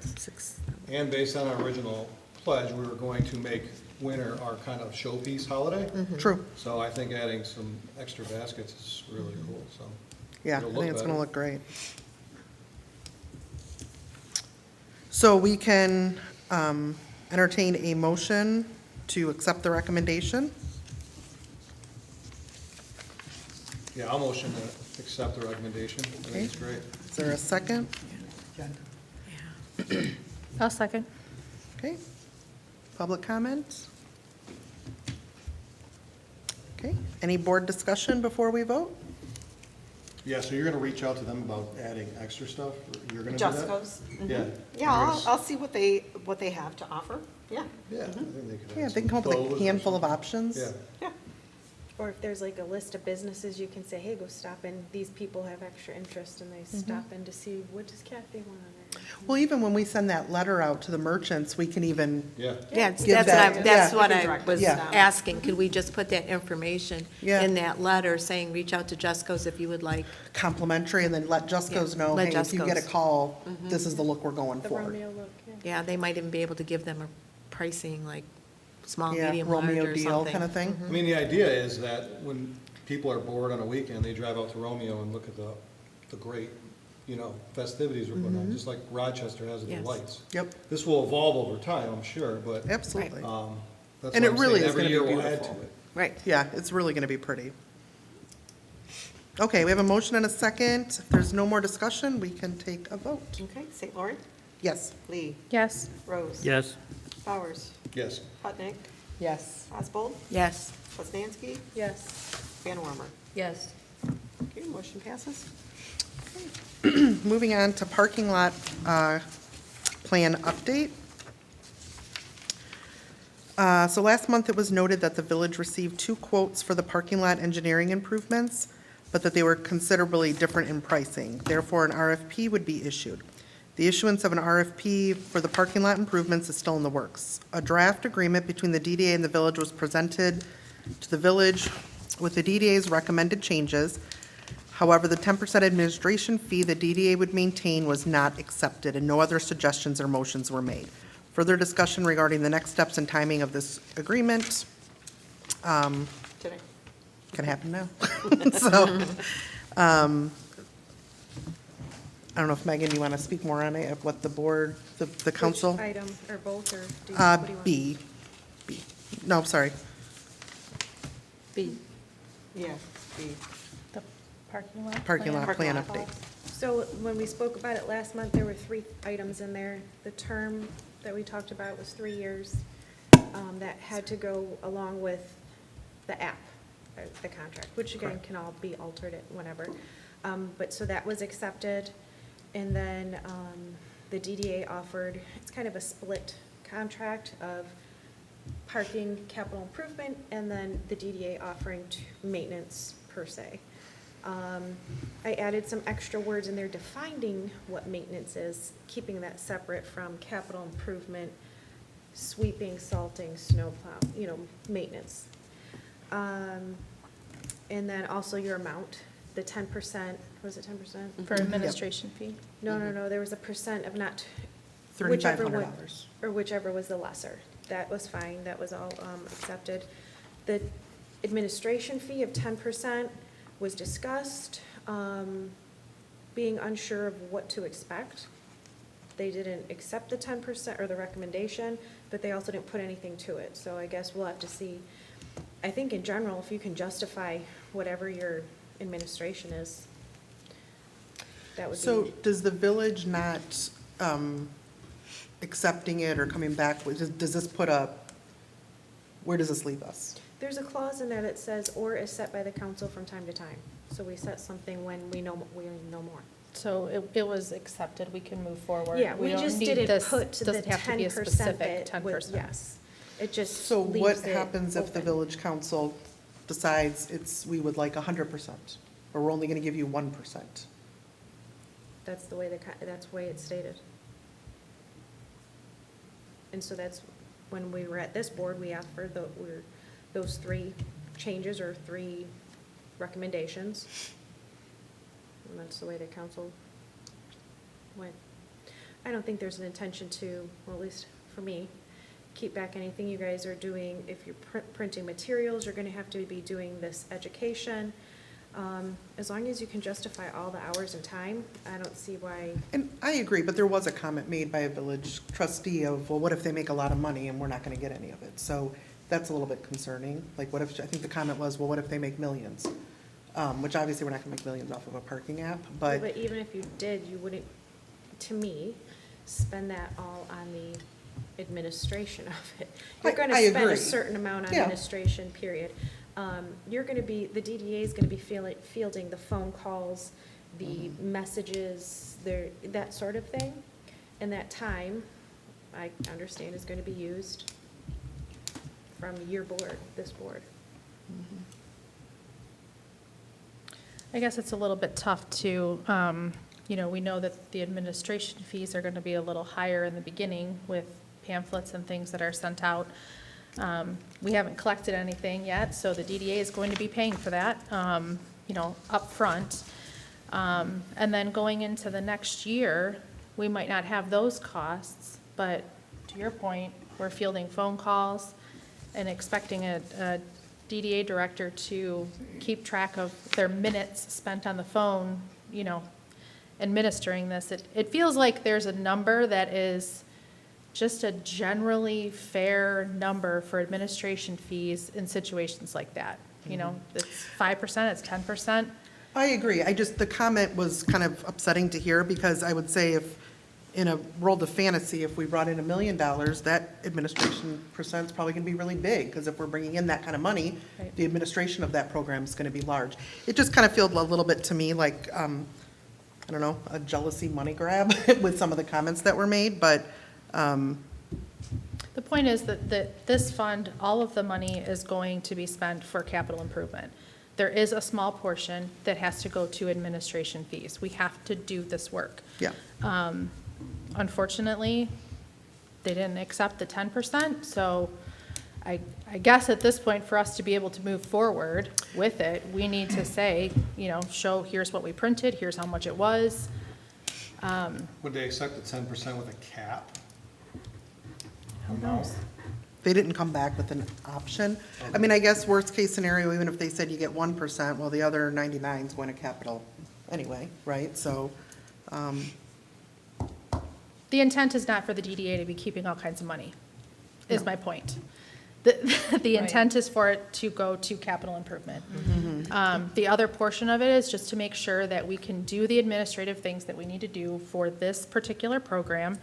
And based on our original pledge, we were going to make winter our kind of showpiece holiday. True, So I think adding some extra baskets is really cool, so. yeah, I It'll think look it's gonna better. look great. So we can entertain a motion to accept the recommendation. Yeah, I'll motion to accept the recommendation. I think it's great. Is there a second? I'll second. Okay. Public comment? Okay, any board discussion before we vote? Yeah, so you're gonna reach out to them about adding extra stuff? Or you're gonna do that? Jusco's. Yeah. Yeah, I'll see what they have to offer. Yeah, Yeah, I think they could add Yeah, they some can come up with bows a or handful of something. options. Yeah. yeah. Or if there's like a list of businesses, you can say, hey, go stop in, these people have extra interest, and they stop in to see, what does Kathy want on there? Well, even when we send that letter out to the merchants, we can even, Yeah. Yeah, Give that- that's yeah. what We can I direct was them. asking. Could we just put that information Yeah. in that letter saying, reach out to Jessica's if you would like? complimentary, and then let Jusco's Yeah, know, let hey, if you get a Jusco's. call, this is the look we're going The for. Romeo look, yeah. Yeah, they might even be able to give them a pricing, like small, Yeah, medium, large Romeo or deal something. kind of thing. I mean, the idea is that when people are bored on a weekend, they drive out to Romeo and look at the great, festivities we're putting on, just like Rochester has with Yes. the lights. Yep, This will evolve over time, I'm sure, but, absolutely. that's And why it I'm really saying is every gonna year be we'll add to beautiful. it. Right. Yeah, it's really going to be pretty. Okay, we have a motion and a second. If there's no more discussion, we can take a vote. Okay, St. Laurent, Yes. Lee, Yes. Rose. Yes. Bowers, Yes. Putnick, Yes. Oswald, Yes. Poznanski, Yes. Van Wormer. Yes. Okay, motion passes. Moving on to parking lot plan update. So last month, it was noted that the village received 2 quotes for the parking lot engineering improvements, but that they were considerably different in pricing. Therefore, an RFP would be issued. The issuance of an RFP for the parking lot improvements is still in the works. A draft agreement between the DDA and the village was presented to the village with the DDA's recommended changes. However, the 10% administration fee the DDA would maintain was not accepted, and no other suggestions or motions were made. Further discussion regarding the next steps and timing of this agreement Today. can happen now. So, I don't know if, Megan, you want to speak more on it, of what the board, the council? Which item, or both, or do you, what do you want? B. B. No, sorry. B. Yeah, B. The parking lot? Parking lot Parking plan lot. update. So when we spoke about it last month, there were 3 items in there. The term that we talked about was 3 years. That had to go along with the app, the contract, which again Correct. can all be altered at whenever. But so that was accepted. And then the DDA offered, it's kind of a split contract of parking capital improvement, and then the DDA offering maintenance per se. I added some extra words in there defining what maintenance is, keeping that separate from capital improvement, sweeping, salting, snow plow, maintenance. And then also your amount, the 10%, was it 10%? For administration fee? No, there was a percent of not, whichever one, $3,500. or whichever was the lesser. That was fine, that was all accepted. The administration fee of 10% was discussed, being unsure of what to expect. They didn't accept the 10% or the recommendation, but they also didn't put anything to it. So I guess we'll have to see. I think in general, if you can justify whatever your administration is, that would be. So does the village not accepting it or coming back, does this put where does this leave us? There's a clause in there that says, or is set by the council from time to time. So we set something when we know more. So it was accepted, we can move forward. Yeah, we don't just need didn't this- put the doesn't have to be a 10% specific that was, 10%. yes. It just So what leaves it happens if the open. village council decides we would like 100%, or we're only going to give you 1%? That's the way that's the way it's stated. And so that's, when we were at this board, we asked for those 3 changes or 3 recommendations. And that's the way the council went. I don't think there's an intention to, well, at least for me, keep back anything you guys are doing. If you're printing materials, you're gonna have to be doing this education. As long as you can justify all the hours and time, I don't see why. And I agree, but there was a comment made by a village trustee of, well, what if they make a lot of money and we're not going to get any of it? So that's a little bit concerning. Like, what if, I think the comment was, well, what if they make millions? Which obviously we're not going to make millions off of a parking app, but. But even if you did, you wouldn't, to me, spend that all on the administration of it. You're gonna I spend agree. a certain amount on Yeah. administration, period. You're gonna be, the DDA is gonna be fielding the phone calls, the messages, that sort of thing. And that time, I understand, is gonna be used from your board, this board. I guess it's a little bit tough to, we know that the administration fees are going to be a little higher in the beginning with pamphlets and things that are sent out. We haven't collected anything yet, so the DDA is going to be paying for that, up front. And then going into the next year, we might not have those costs, but to your point, we're fielding phone calls and expecting a DDA director to keep track of their minutes spent on the phone, administering this. It feels like there's a number that is just a generally fair number for administration fees in situations like that. It's 5%, it's 10%. I agree. The comment was kind of upsetting to hear, because I would say if, in a world of fantasy, if we brought in $1 million, that administration percent is probably going to be really big, because if we're bringing in that kind of money, Right. the administration of that program is going to be large. It just kind of feels a little bit to me like, I don't know, a jealousy money grab with some of the comments that were made, but The point is that this fund, all of the money is going to be spent for capital improvement. There is a small portion that has to go to administration fees. We have to do this work. yeah. Unfortunately, they didn't accept the 10%, so I guess at this point, for us to be able to move forward with it, we need to say, show, here's what we printed, here's how much it was. Would they accept the 10% with a cap? Who knows? They didn't come back with an option. I mean, I guess worst case scenario, even if they said you get 1%, well, the other 99 is going to capital anyway, right? So, The intent is not for the DDA to be keeping all kinds of money, is my point. The intent is for it to go to capital improvement. The other portion of it is just to make sure that we can do the administrative things that we need to do for this particular program.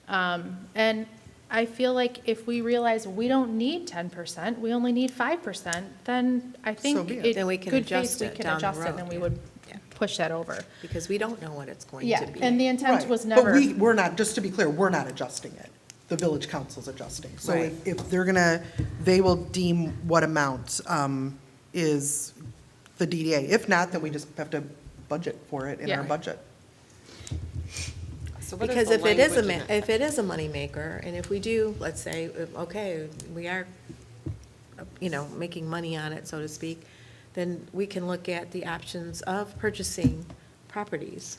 And I feel like if we realize we don't need 10%, we only need 5%, then I So think be it. it, Then we can good faith, adjust we it can down the adjust it, road, and we yeah. would Yeah. push that over. Because we don't know what it's going Yeah, to be. and the intent right. was But never. we're not, just to be clear, we're not adjusting it. The village council's adjusting. So Right. if they're gonna, they will deem what amount is the DDA. If not, then we just have to budget for it in our Yeah. budget. So what is Because the if it is language in it? if it is a moneymaker, and if we do, let's say, okay, we are, making money on it, so to speak, then we can look at the options of purchasing properties.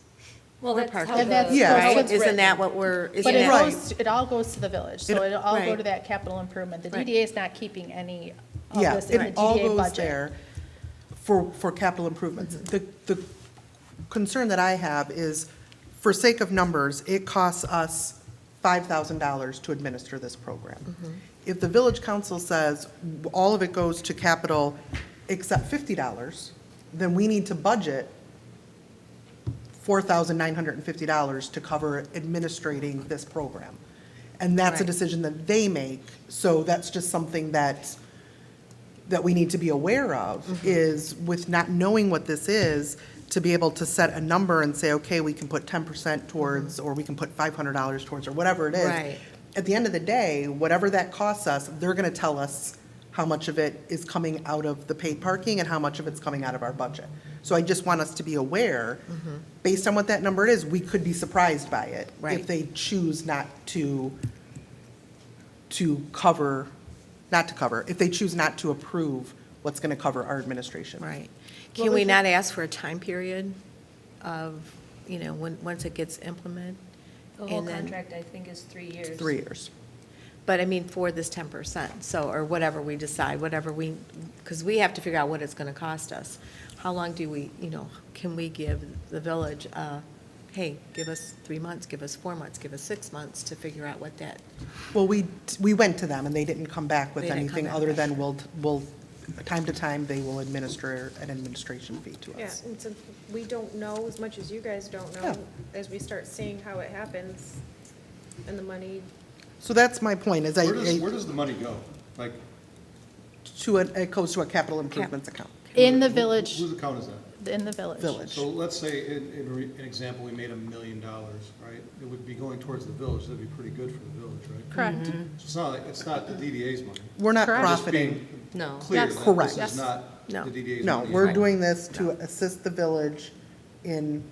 Well, or that's how parking, that's- Yeah. that's right? what's Isn't written. that what we're, But isn't it that? Right. goes, it all goes to the village, so it'll all go Right. to that capital improvement. The Right. DDA is not keeping any of Yeah, this in the it all DDA goes budget. there for capital improvements. The concern that I have is, for sake of numbers, it costs us $5,000 to administer this program. If the village council says all of it goes to capital except $50, then we need to budget $4,950 to cover administrating this program. And that's a Right. decision that they make, so that's just something that we need to be aware of, is with not knowing what this is, to be able to set a number and say, okay, we can put 10% towards, or we can put $500 towards, or whatever it is. Right. At the end of the day, whatever that costs us, they're gonna tell us how much of it is coming out of the paid parking and how much of it's coming out of our budget. So I just want us to be aware, based on what that number is, we could be surprised by it. Right. If they choose not to cover, if they choose not to approve what's gonna cover our administration. Right. Can we not ask for a time period of, once it gets implemented? The whole And then- contract, I think, is 3 years. 3 years. But I mean, for this 10%, so, or whatever we decide, because we have to figure out what it's going to cost us. How long do we, can we give the village, hey, give us 3 months, give us 4 months, give us 6 months to figure out what that, Well, we went to them and they didn't come back with They didn't come anything back. other than we'll, time to time, they will administer an administration fee to Yeah, us. and since we don't know as much as you guys don't know, as we start seeing how it happens and the money, So that's my point, is Where does the money go? Like, it goes to a capital improvements account. In the village, whose account is that? in the village. Village. So let's say, in an example, we made $1 million, right? It would be going towards the village, that'd be pretty good for the village, right? Correct. So it's not the DDA's money. We're not Correct. Just profiting. being No. clear Yes. that Correct. this is not No. The DDA's No, money. we're doing this to assist the village in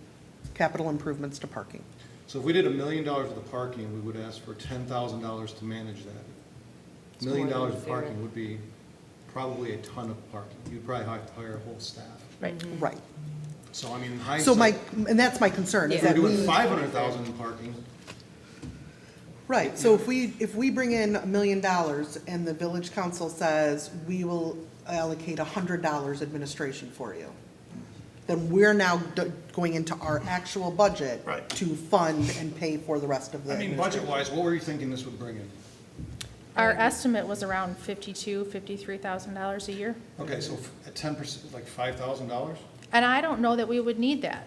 capital improvements to parking. So if we did $1 million with the parking, we would ask for $10,000 to manage that. $1 million of parking would be probably a ton of parking. You'd probably have to hire a whole staff. Right. Right. So I mean, in So hindsight, and that's my concern, is if we're that doing we, $500,000 in parking, right, so if we bring in $1 million and the village council says, we will allocate $100 administration for you, then we're now going into our actual budget Right. to fund and pay for the rest of the I mean, administration. budget-wise, what were you thinking this would bring in? Our estimate was around $53,000 a year. Okay, so at 10%, like $5,000? And I don't know that we would need that.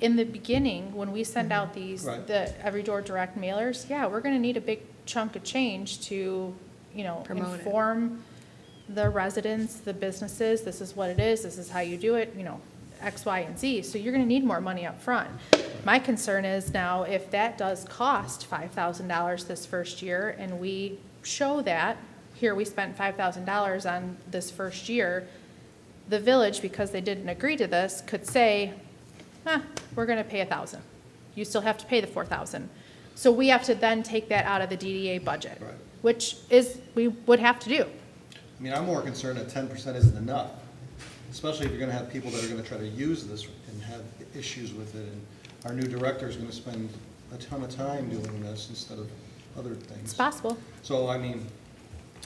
In the beginning, when we send out these, Right. the every door direct mailers, yeah, we're gonna need a big chunk of change to, Promote it. inform the residents, the businesses, this is what it is, this is how you do it, X, Y, and Z. So you're gonna need more money up front. My concern is now, if that does cost $5,000 this first year, and we show that, here, we spent $5,000 on this first year, the village, because they didn't agree to this, could say, we're gonna pay $1,000. You still have to pay the $4,000. So we have to then take that out of the DDA budget, Right. which is, we would have to do. I mean, I'm more concerned that 10% isn't enough, especially if you're gonna have people that are gonna try to use this and have issues with it. And our new director is gonna spend a ton of time doing this instead of other things. It's possible. So, I mean,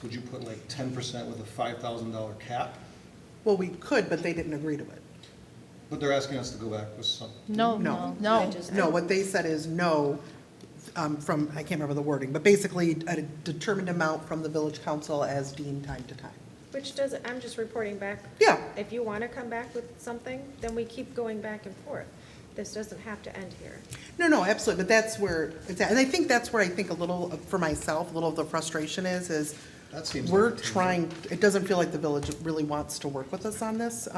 would you put like 10% with a $5,000 cap? Well, we could, but they didn't agree to it. But they're asking us to go back with some. No, No. no, no. No, what they said is no, from, I can't remember the wording, but basically a determined amount from the village council as deemed time to time. Which does, I'm just reporting back. Yeah. If you want to come back with something, then we keep going back and forth. This doesn't have to end here. No, absolutely, but that's where it's at. And I think that's where I think a little, for myself, a little of the frustration is That seems we're like a team. trying, it doesn't feel like the village really wants to work with us on this,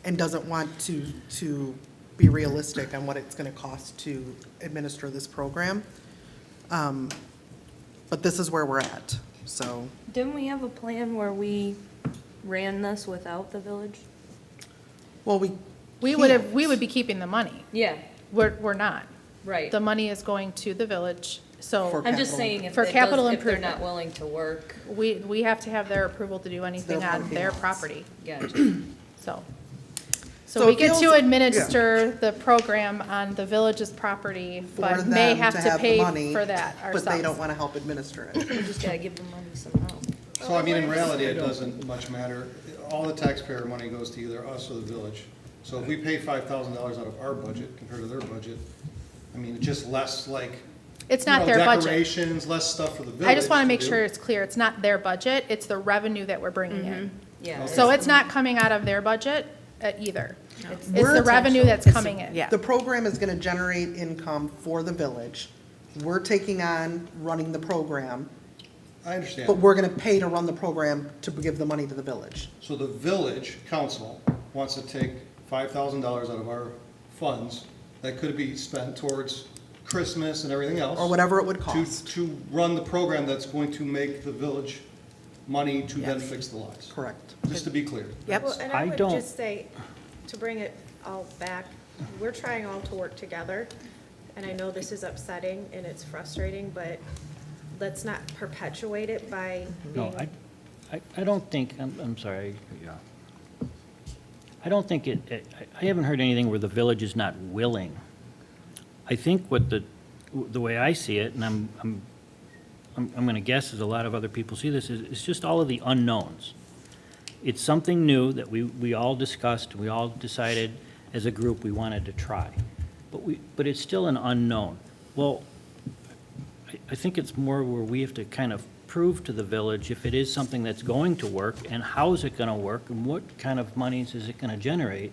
and doesn't want to be realistic on what it's gonna cost to administer this program. But this is where we're at, so. Didn't we have a plan where we ran this without the village? Well, we We would be keeping the money. Yeah, We're not. right. The money is going to the village, so For I'm just capital. saying if For it capital does, if they're improvement. not willing to work, we have to have their approval to do anything their on parking their lots. property, gotcha. so. So So we it get feels- to administer the program on the village's property, for but may them have to the pay money, for that ourselves. But they don't wanna help administer it. We just gotta give them money somehow. So, I mean, in reality, it doesn't much matter. All the taxpayer money goes to either us or the village. So if we pay $5,000 out of our budget compared to their budget, I mean, it's just less like. It's you not know, their budget. Decorations, less stuff for the village. I just want to make do. sure it's clear, it's not their budget, it's the revenue that we're bringing in. Yeah. So it's not coming out of their budget either. It's We're the revenue that's coming in. Yeah. The program is gonna generate income for the village. We're taking on running the program, I understand. but we're gonna pay to run the program to give the money to the village. So the village council wants to take $5,000 out of our funds that could be spent towards Christmas and everything else. Or whatever it would to, cost. to run the program that's going to make the village money to then Yes. fix the lots. Correct. Just to be clear. Yep. Well, and I I would don't- just say, to bring it all back, we're trying all to work together. And I know this is upsetting and it's frustrating, but let's not perpetuate it by No, being. I don't think, I'm sorry, yeah. I don't think I haven't heard anything where the village is not willing. I think what the way I see it, and I'm gonna guess as a lot of other people see this, is it's just all of the unknowns. It's something new that we all discussed, we all decided as a group we wanted to try. But it's still an unknown. Well, I think it's more where we have to kind of prove to the village if it is something that's going to work, and how is it gonna work, and what kind of monies is it gonna generate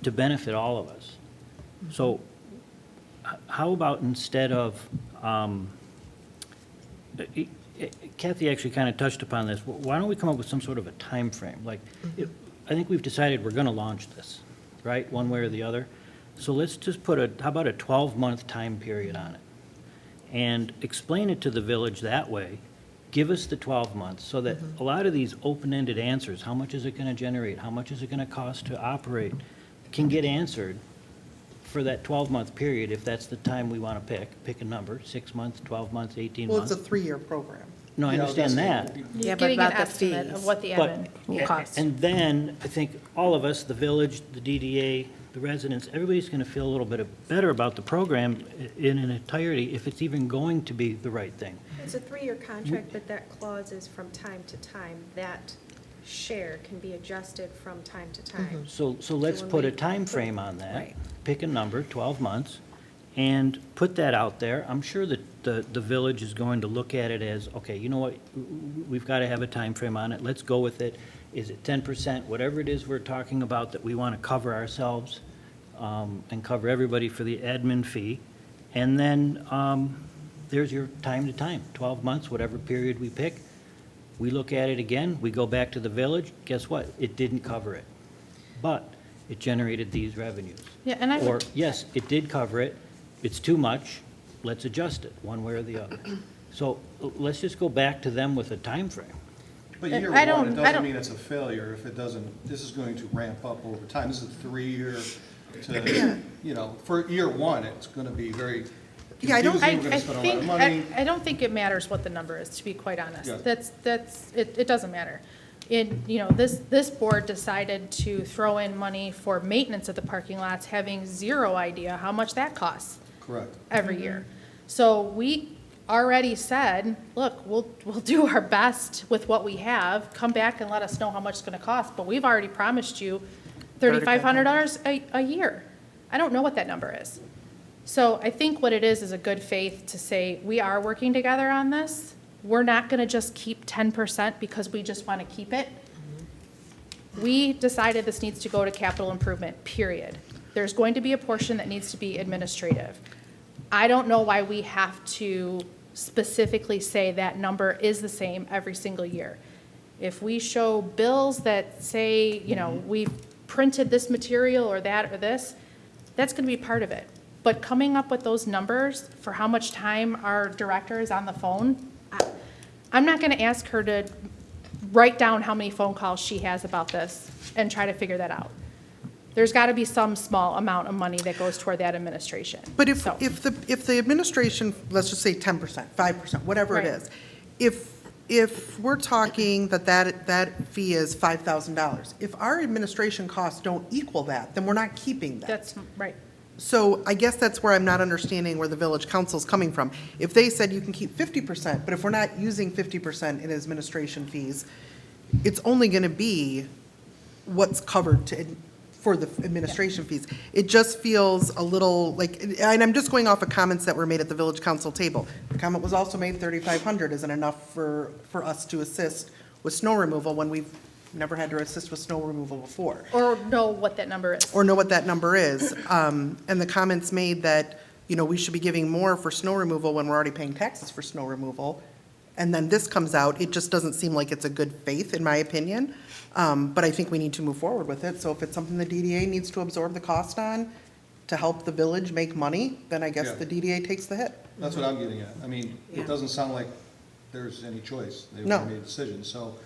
to benefit all of us? So, how about instead of, Kathy actually kind of touched upon this, why don't we come up with some sort of a time frame? Like, I think we've decided we're gonna launch this, right, one way or the other. So let's just put how about a 12-month time period on it? And explain it to the village that way, give us the 12 months, so that a lot of these open-ended answers, how much is it gonna generate, how much is it gonna cost to operate, can get answered for that 12-month period, if that's the time we wanna pick a number, 6 months, 12 months, 18 Well, months. it's a 3-year program. No, I Yeah, understand that's- that. You're Yeah, but getting an about the estimate fees. of what the But, admin will cost. and then, I think all of us, the village, the DDA, the residents, everybody's gonna feel a little bit better about the program in an entirety, if it's even going to be the right thing. It's a 3-year contract, but that clause is from time to time. That share can be adjusted from time to time. So let's when put a we time put- frame on that. Right. Pick a number, 12 months, and put that out there. I'm sure that the village is going to look at it as, okay, you know what, we've got to have a time frame on it, let's go with it. Is it 10%, whatever it is we're talking about that we want to cover ourselves, and cover everybody for the admin fee. And then, there's your time to time, 12 months, whatever period we pick. We look at it again, we go back to the village, guess what? It didn't cover it, but it generated these revenues. Yeah, and I would- Or, yes, it did cover it, it's too much, let's adjust it, one way or the other. So let's just go back to them with a time frame. But year I one, don't- it I doesn't don't- mean it's a failure if it doesn't, this is going to ramp up over time. This is a 3-year to, you know, for year one, it's gonna be very Yeah, I don't- confusing, we're I gonna spend a lot of think, money. I don't think it matters what the number is, to be quite honest. Yeah. It doesn't matter. This board decided to throw in money for maintenance of the parking lots, having zero idea how much that costs Correct. every year. So we already said, look, we'll do our best with what we have, come back and let us know how much it's gonna cost, but we've already promised you $3,500 a year. I don't know what that number is. So I think what it is a good faith to say, we are working together on this. We're not gonna just keep 10% because we just wanna keep it. We decided this needs to go to capital improvement, period. There's going to be a portion that needs to be administrative. I don't know why we have to specifically say that number is the same every single year. If we show bills that say, we printed this material or that or this, that's gonna be part of it. But coming up with those numbers for how much time our director is on the phone, I'm not gonna ask her to write down how many phone calls she has about this and try to figure that out. There's gotta be some small amount of money that goes toward that administration. But if So- the administration, let's just say 10%, 5%, whatever it Right. is, if we're talking that fee is $5,000, if our administration costs don't equal that, then we're not keeping that. That's, right. So I guess that's where I'm not understanding where the village council's coming from. If they said you can keep 50%, but if we're not using 50% in administration fees, it's only going to be what's covered for the administration fees. It just feels a little like, and I'm just going off of comments that were made at the village council table. The comment was also made, 3,500 isn't enough for us to assist with snow removal when we've never had to assist with snow removal before. Or know what that number is. Or know what that number is. And the comments made that, we should be giving more for snow removal when we're already paying taxes for snow removal. And then this comes out, it just doesn't seem like it's a good faith, in my opinion. But I think we need to move forward with it. So if it's something the DDA needs to absorb the cost on to help the village make money, then I guess Yeah. the DDA takes the hit. That's what I'm getting at. I mean, Yeah. it doesn't sound like there's any choice. They've No. already made a decision, so,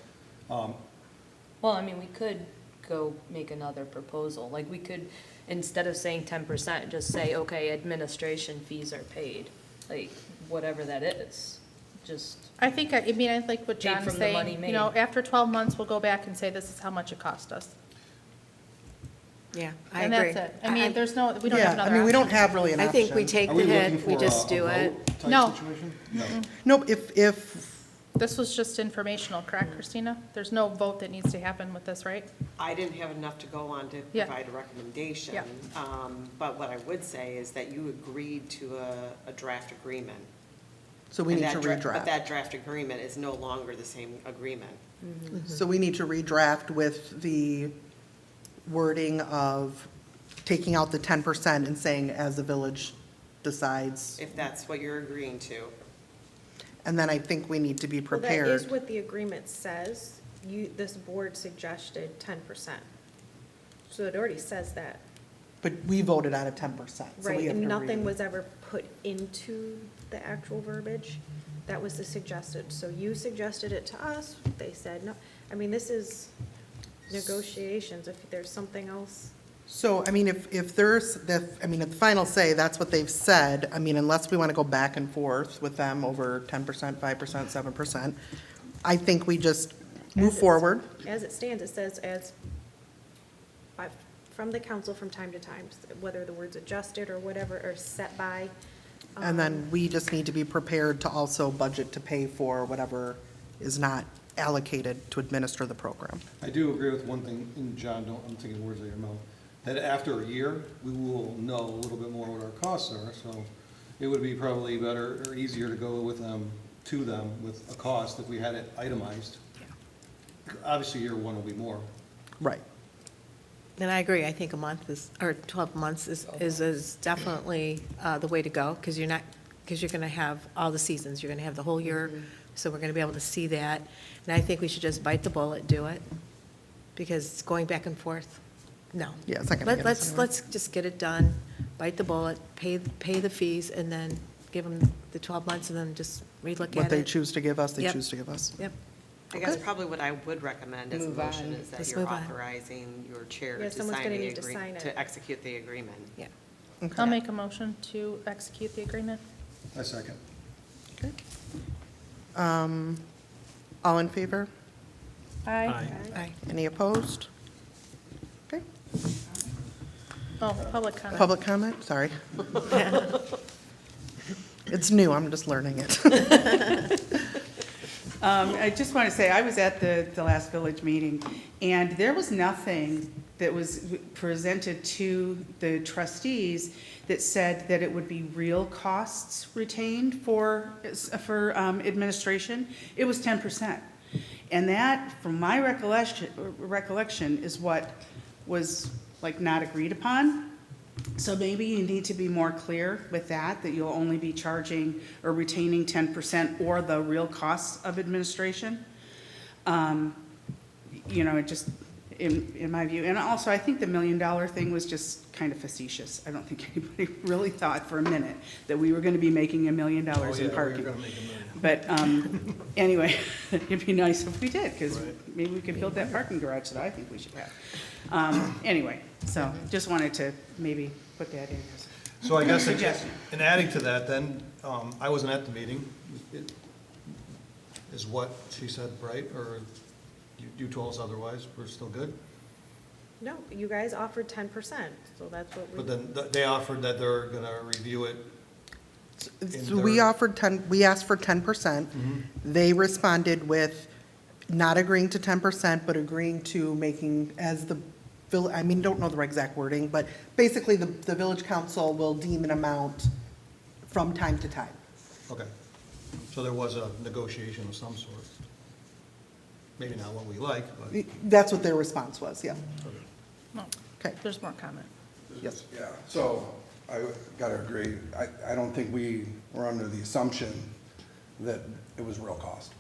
Well, I mean, we could go make another proposal. Like, we could, instead of saying 10%, just say, okay, administration fees are paid, like, whatever that is. Just, I think, I like what Paid John's from the money saying, made. after 12 months, we'll go back and say, this is how much it cost us. Yeah, I And agree. that's it. I mean, there's no, we don't have Yeah, another I mean, we don't option. have really an I option. think we take are the we looking hit, we for just a do it. vote type No. situation? No. Nope, if, This was just informational, correct, Christina? There's no vote that needs to happen with this, right? I didn't have enough to go on to Yeah. provide a recommendation. Yeah. But what I would say is that you agreed to a draft agreement. so we And need to that But redraft. that draft agreement is no longer the same agreement. So we need to redraft with the wording of taking out the 10% and saying as the village decides. If that's what you're agreeing to. And then I think we need to be Well, that is prepared. what the agreement says. This board suggested 10%. So it already says that. But we voted on a 10%. so we Right, have and to nothing read. was ever put into the actual verbiage. That was the suggested. So you suggested it to us, they said no. I mean, this is negotiations, if there's something else. So, I mean, if there's, I mean, at the final say, that's what they've said. I mean, unless we want to go back and forth with them over 10%, 5%, 7%, I think we just move As it- forward. As it stands, it says from the council from time to time, whether the word's adjusted or whatever, or set by. And then we just need to be prepared to also budget to pay for whatever is not allocated to administer the program. I do agree with one thing, and John, I'm taking words out of your mouth, that after a year, we will know a little bit more what our costs are, so it would be probably better or easier to go with them, to them with a cost if we had it itemized. Obviously, year one will be more. Right. And I agree, I think a month is, or 12 months is definitely the way to go, because you're going to have all the seasons, you're going to have the whole year, so we're going to be able to see that. And I think we should just bite the bullet, do it, because going back and forth, no. Yeah, it's not gonna get us anywhere. Let's just get it done, bite the bullet, pay the fees, and then give them the 12 months, and then just relook at it. What they choose to give us, they Yep. choose to give us. Yep. I guess Okay. probably what I would recommend as a Move motion on. is that Let's you're move on. authorizing your chair Yeah, to someone's sign gonna the need to sign agreement, it. to execute the agreement. Yeah. Okay. I'll make a motion to execute the agreement. I second. Okay. All in favor? Aye. Aye. Any opposed? Okay. Oh, public comment. Public comment, sorry. It's new, I'm just learning it. I just want to say, I was at the last village meeting, and there was nothing that was presented to the trustees that said that it would be real costs retained for administration. It was 10%. And that, from my recollection, is what was like not agreed upon. So maybe you need to be more clear with that you'll only be charging or retaining 10% or the real costs of administration. It just, in my view, and also I think the $1 million thing was just kind of facetious. I don't think anybody really thought for a minute that we were gonna be making $1 million in parking. But, anyway, it'd be nice if we did, because maybe we could build that parking garage that I think we should have. Anyway, so just wanted to maybe put that in as So I guess, Suggestion. in adding to that, then, I wasn't at the meeting. Is what she said right, or you told us otherwise, we're still good? No, you guys offered 10%, so that's what we. But then they offered that they're gonna review it. So we offered 10, we asked for 10%. They responded with not agreeing to 10%, but agreeing to making as the, I mean, don't know the exact wording, but basically the village council will deem an amount from time to time. Okay. So there was a negotiation of some sort. Maybe not what we like, but. That's what their response was, yeah. No, Okay, there's more comment. yes. Yeah, so I gotta agree. I don't think we were under the assumption that it was real cost.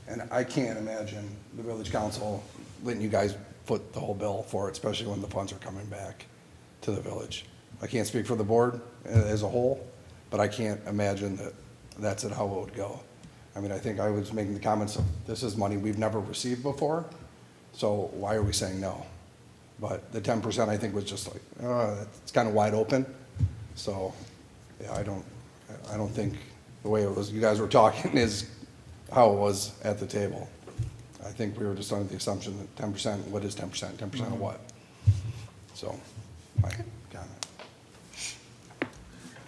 And I can't imagine the village council letting you guys foot the whole bill for it, especially when the funds are coming back to the village. I can't speak for the board as a whole, but I can't imagine that that's how it would go. I mean, I think I was making the comments of, this is money we've never received before, so why are we saying no? But the 10% I think was just like, it's kind of wide open. So, yeah, I don't think the way it was, you guys were talking is how it was at the table. I think we were just under the assumption that 10%, what is 10%? 10% of what? So, my comment.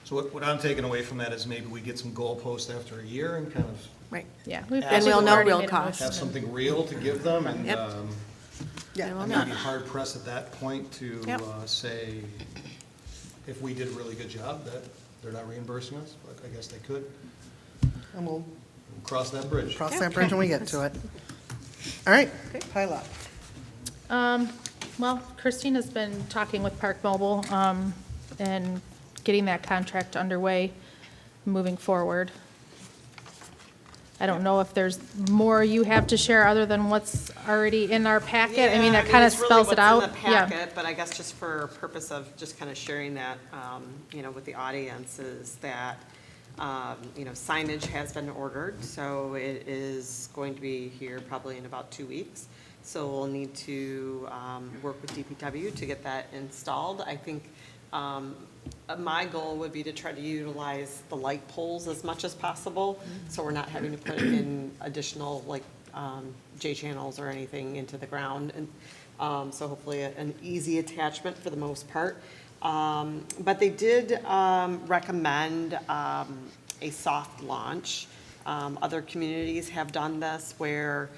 So what I'm taking away from that is maybe we get some goalposts after a year and kind of Right. Yeah. And we'll know already real made a costs. have motion. something real to give them, and Yep. Yeah, And I we'll may know. be hard pressed at that point to Yep. say, if we did a really good job, that they're not reimbursing us, but I guess they could. And we'll We'll cross that bridge. cross that bridge when we get to it. All right, pile up. Well, Christina's been talking with Park Mobile, and getting that contract underway, moving forward. I don't know if there's more you have to share other than what's already in our packet. I mean, that kind of it's really spells it out. what's in the packet, but I guess just for purpose of just kind of sharing that, you know, with the audience is that, you know, signage has been ordered, so it is going to be here probably in about 2 weeks. So we'll need to work with DPW to get that installed. I think my goal would be to try to utilize the light poles as much as possible, so we're not having to put in additional, like, J-channels or anything into the ground. And so hopefully an easy attachment for the most part. But they did recommend a soft launch. Other communities have done this where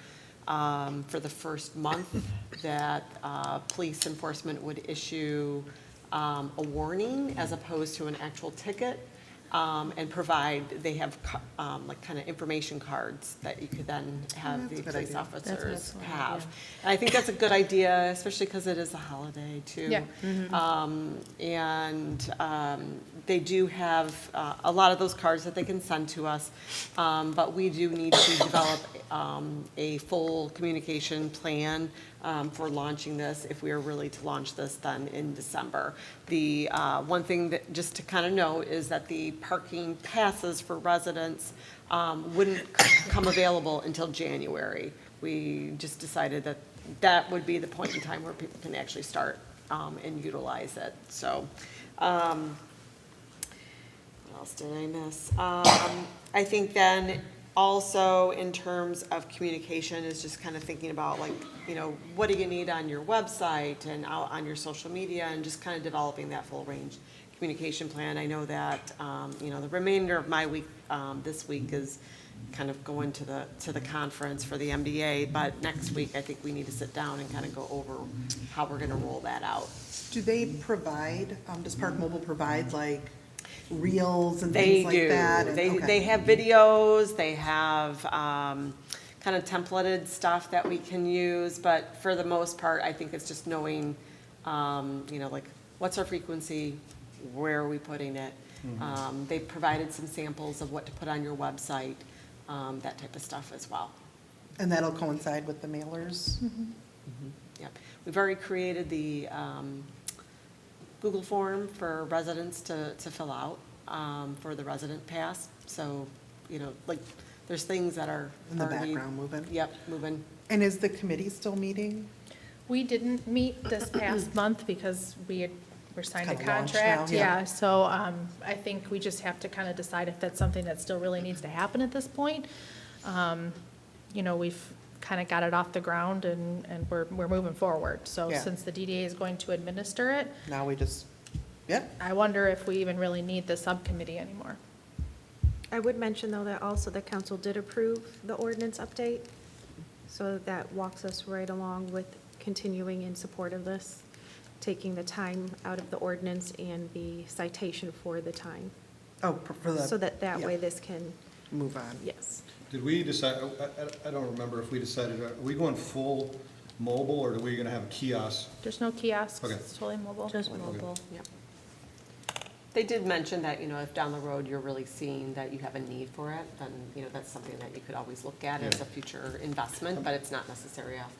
for the first month that police enforcement would issue a warning as opposed to an actual ticket, and provide, they have like kind of information cards that you could then have the police officers have. And I think that's a good idea, especially because it is a holiday too. Yeah. And they do have a lot of those cards that they can send to us, but we do need to develop a full communication plan for launching this, if we are really to launch this then in December. The one thing that, just to kind of know, is that the parking passes for residents wouldn't come available until January. We just decided that that would be the point in time where people can actually start and utilize it. So, what else did I miss? I think then also in terms of communication is just kind of thinking about, like, you know, what do you need on your website and out on your social media, and just kind of developing that full range communication plan. I know that, you know, the remainder of my week this week is kind of going to the conference for the MDA, but next week I think we need to sit down and kind of go over how we're going to roll that out. Do they provide, does Park Mobile provide like reels and They things like do. that? And- okay. They have videos, they have kind of templated stuff that we can use, but for the most part, I think it's just knowing, you know, like, what's our frequency, where are we putting it? They provided some samples of what to put on your website, that type of stuff as well. And that'll coincide with the mailers? Yep. We've already created the Google form for residents to fill out for the resident pass. So, you know, like, there's things that are In the already- background moving? Yep, moving. And is the committee still meeting? We didn't meet this past month because we're signed a It's kinda launched now, contract. yeah. Yeah, so I think we just have to kind of decide if that's something that still really needs to happen at this point. You know, we've kind of got it off the ground and we're moving forward. So Yeah. since the DDA is going to administer it, Now we just, yeah, I wonder if we even really need the subcommittee anymore. I would mention, though, that also the council did approve the ordinance update, so that walks us right along with continuing in support of this, taking the time out of the ordinance and the citation for the time, oh, for the. so that yeah, way this can, Move on. yes. Did we decide, I don't remember if we decided, are we going full mobile, or are we gonna have a kiosk? There's no kiosks, Okay. it's totally mobile. Just mobile. Yep. They did mention that, you know, if down the road you're really seeing that you have a need for it, then, you know, that's something that you could always look at as a future investment, but it's not necessary off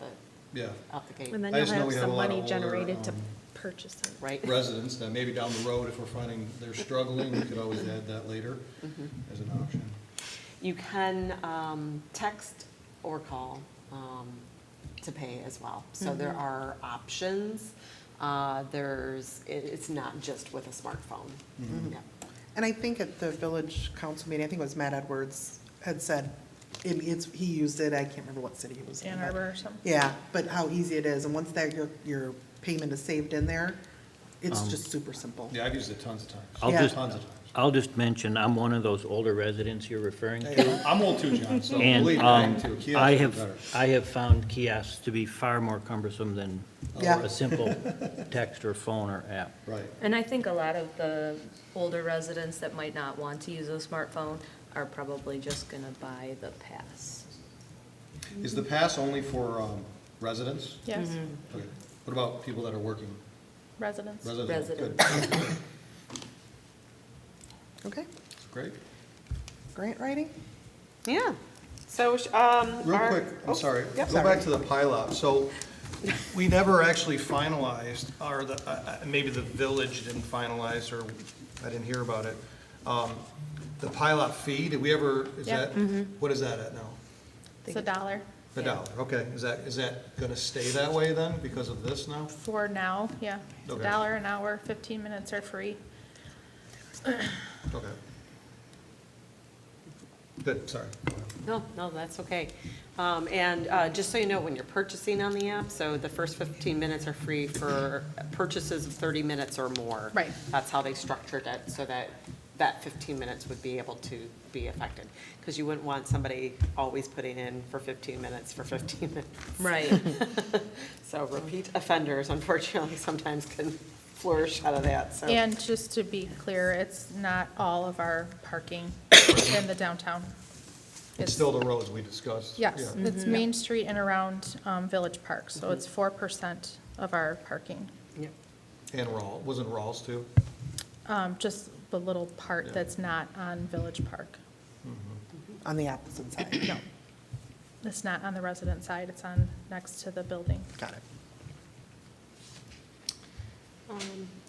Yeah, the gate, And then I you'll just know have we have some a lot of money older, generated to purchase it. right? residents, that maybe down the road, if we're finding they're struggling, we could always add that later as an option. You can text or call to pay as well. So there are options. It's not just with a smartphone. Yep. And I think at the village council meeting, I think it was Matt Edwards had said, he used it, I can't remember what city he was in. Ann but- Arbor or something. Yeah, but how easy it is, and once that, your payment is saved in there, it's just super simple. Yeah, I've used it tons of times. I'll Yeah. just, Tons of times. I'll just mention, I'm one of those older residents you're referring to. I'm old too, John, so And believe me, I am too. Kiosks I are have, better. I have found kiosks to be far more cumbersome than Yeah. a simple text or phone or app. Right. And I think a lot of the older residents that might not want to use a smartphone are probably just going to buy the pass. Is the pass only for residents? Yes, Okay. What about people that are working? residents. Good. Okay, Great. grant writing? Yeah. So, Real quick, I'm sorry, go back to the pilot. So we never actually finalized, or maybe the village didn't finalize, or I didn't hear about it. The pilot fee, did we ever, what is that at now? It's $1 A dollar, okay. Is that gonna stay that way then, because of this now? for now, yeah. It's Okay. $1 an hour, 15 minutes are free. Okay. Good, sorry. no, that's okay. And just so you know, when you're purchasing on the app, so the first 15 minutes are free for purchases of 30 minutes or more. Right. That's how they structured it, so that 15 minutes would be able to be affected. Because you wouldn't want somebody always putting in for 15 minutes for 15 minutes. Right. So repeat offenders, unfortunately, sometimes can flourish out of that, so. And just to be clear, it's not all of our parking in the downtown. It's still the roads we discussed. Yes, Yeah. it's Main Street and around Village Park, so it's 4% of our parking. Yep. And wasn't Rawls too? Just the little part that's not on Village Park. On the opposite side. No, it's not on the resident side, it's on, next to the building. Got it.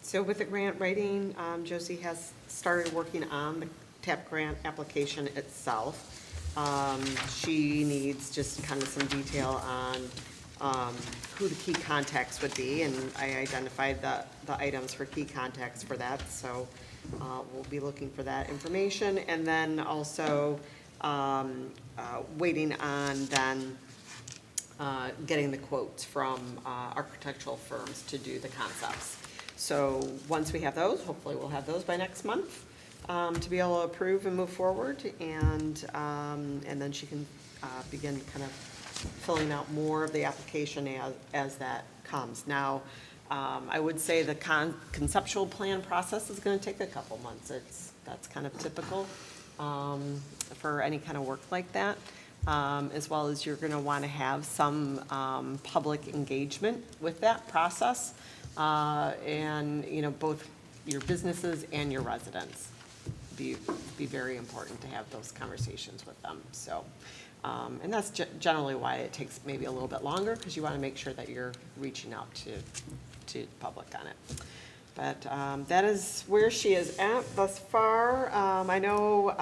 So with the grant writing, Josie has started working on the TAP grant application itself. She needs just kind of some detail on who the key contacts would be, and I identified the items for key contacts for that, so we'll be looking for that information. And then also waiting on then getting the quotes from architectural firms to do the concepts. So once we have those, hopefully we'll have those by next month, to be able to approve and move forward, and then she can begin kind of filling out more of the application as that comes. Now, I would say the conceptual plan process is going to take a couple months. That's kind of typical for any kind of work like that, as well as you're going to want to have some public engagement with that process, and both your businesses and your residents. Be very important to have those conversations with them. So, and that's generally why it takes maybe a little bit longer, because you want to make sure that you're reaching out to the public on it. But that is where she is at thus far. I know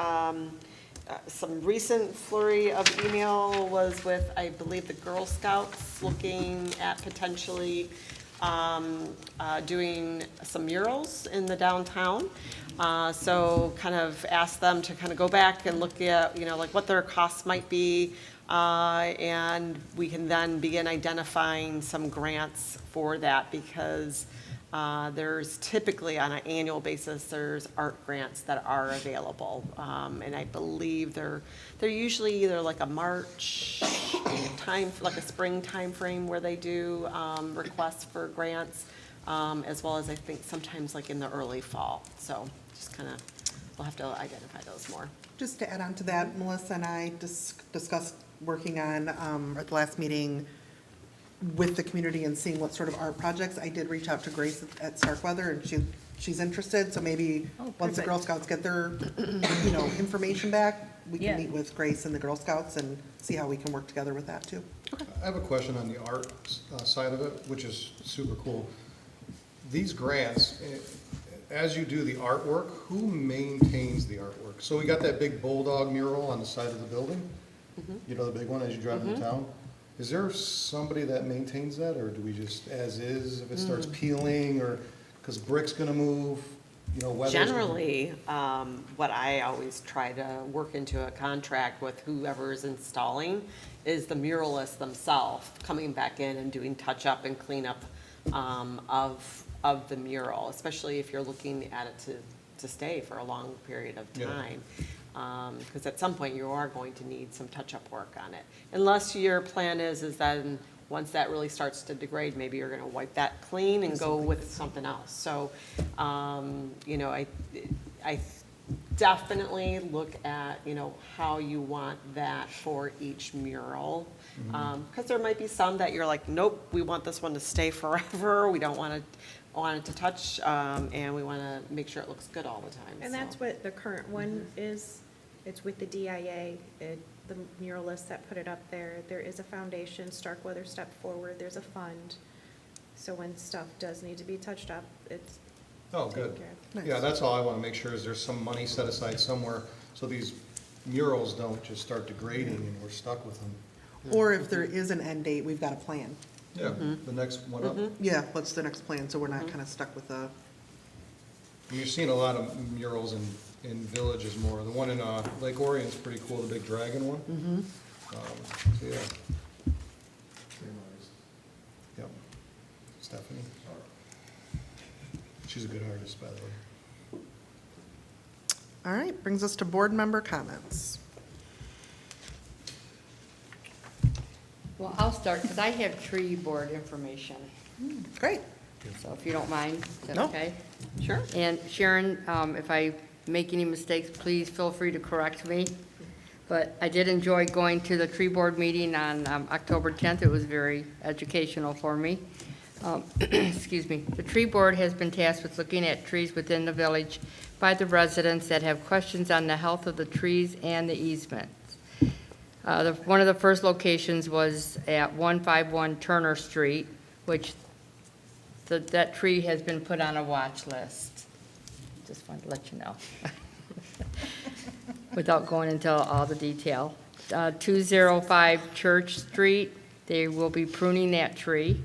some recent flurry of email was with, I believe, the Girl Scouts looking at potentially doing some murals in the downtown. So kind of ask them to kind of go back and look at, like what their costs might be, and we can then begin identifying some grants for that, because there's typically on an annual basis, there's art grants that are available. And I believe they're usually either like a March time, like a spring time frame where they do requests for grants, as well as I think sometimes like in the early fall. So just kind of, we'll have to identify those more. Just to add on to that, Melissa and I discussed working on, at the last meeting, with the community and seeing what sort of art projects. I did reach out to Grace at Starkweather, and she's interested, so maybe once the Girl Scouts get their, information back, we can meet with Grace and the Girl Scouts and see how we can work together with that too. I have a question on the art side of it, which is super cool. These grants, as you do the artwork, who maintains the artwork? So we got that big bulldog mural on the side of the building, the big one as you drive into town. Is there somebody that maintains that, or do we just as is, if it starts peeling, or, because brick's gonna move, weather's gonna... Generally, what I always try to work into a contract with whoever is installing is the muralists themselves coming back in and doing touch-up and cleanup of the mural, especially if you're looking at it to stay for a long period of time. Because at some point you are going to need some touch-up work on it. Unless your plan is that once that really starts to degrade, maybe you're gonna wipe that clean and go with something else. So, I definitely look at, how you want that for each mural. Because there might be some that you're like, nope, we want this one to stay forever. We don't want it to touch, and we want to make sure it looks good all the time. And that's what the current one is It's with the DIA, the muralists that put it up there. There is a foundation, Starkweather stepped forward, there's a fund. So when stuff does need to be touched up, it's Oh, taken good. care of. Yeah, that's all I want to make sure is there's some money set aside somewhere so these murals don't just start degrading and we're stuck with them. Or if there is an end date, we've got a plan. Yeah, the next one up. Yeah, what's the next plan, so we're not kind of stuck with a, You're seeing a lot of murals in villages more. The one in Lake Orion's pretty cool, the big dragon one. So, yeah. Yep. Stephanie. She's a good artist, by the way. all right, brings us to board member comments. Well, I'll start, because I have tree board information, Great. so if you don't mind, is that No. okay? Sure. And Sharon, if I make any mistakes, please feel free to correct me. But I did enjoy going to the tree board meeting on October 10th. It was very educational for me. Excuse me. The tree board has been tasked with looking at trees within the village by the residents that have questions on the health of the trees and the easements. One of the first locations was at 151 Turner Street, which that tree has been put on a watch list. Just wanted to let you know. Without going into all the detail. 205 Church Street, they will be pruning that tree,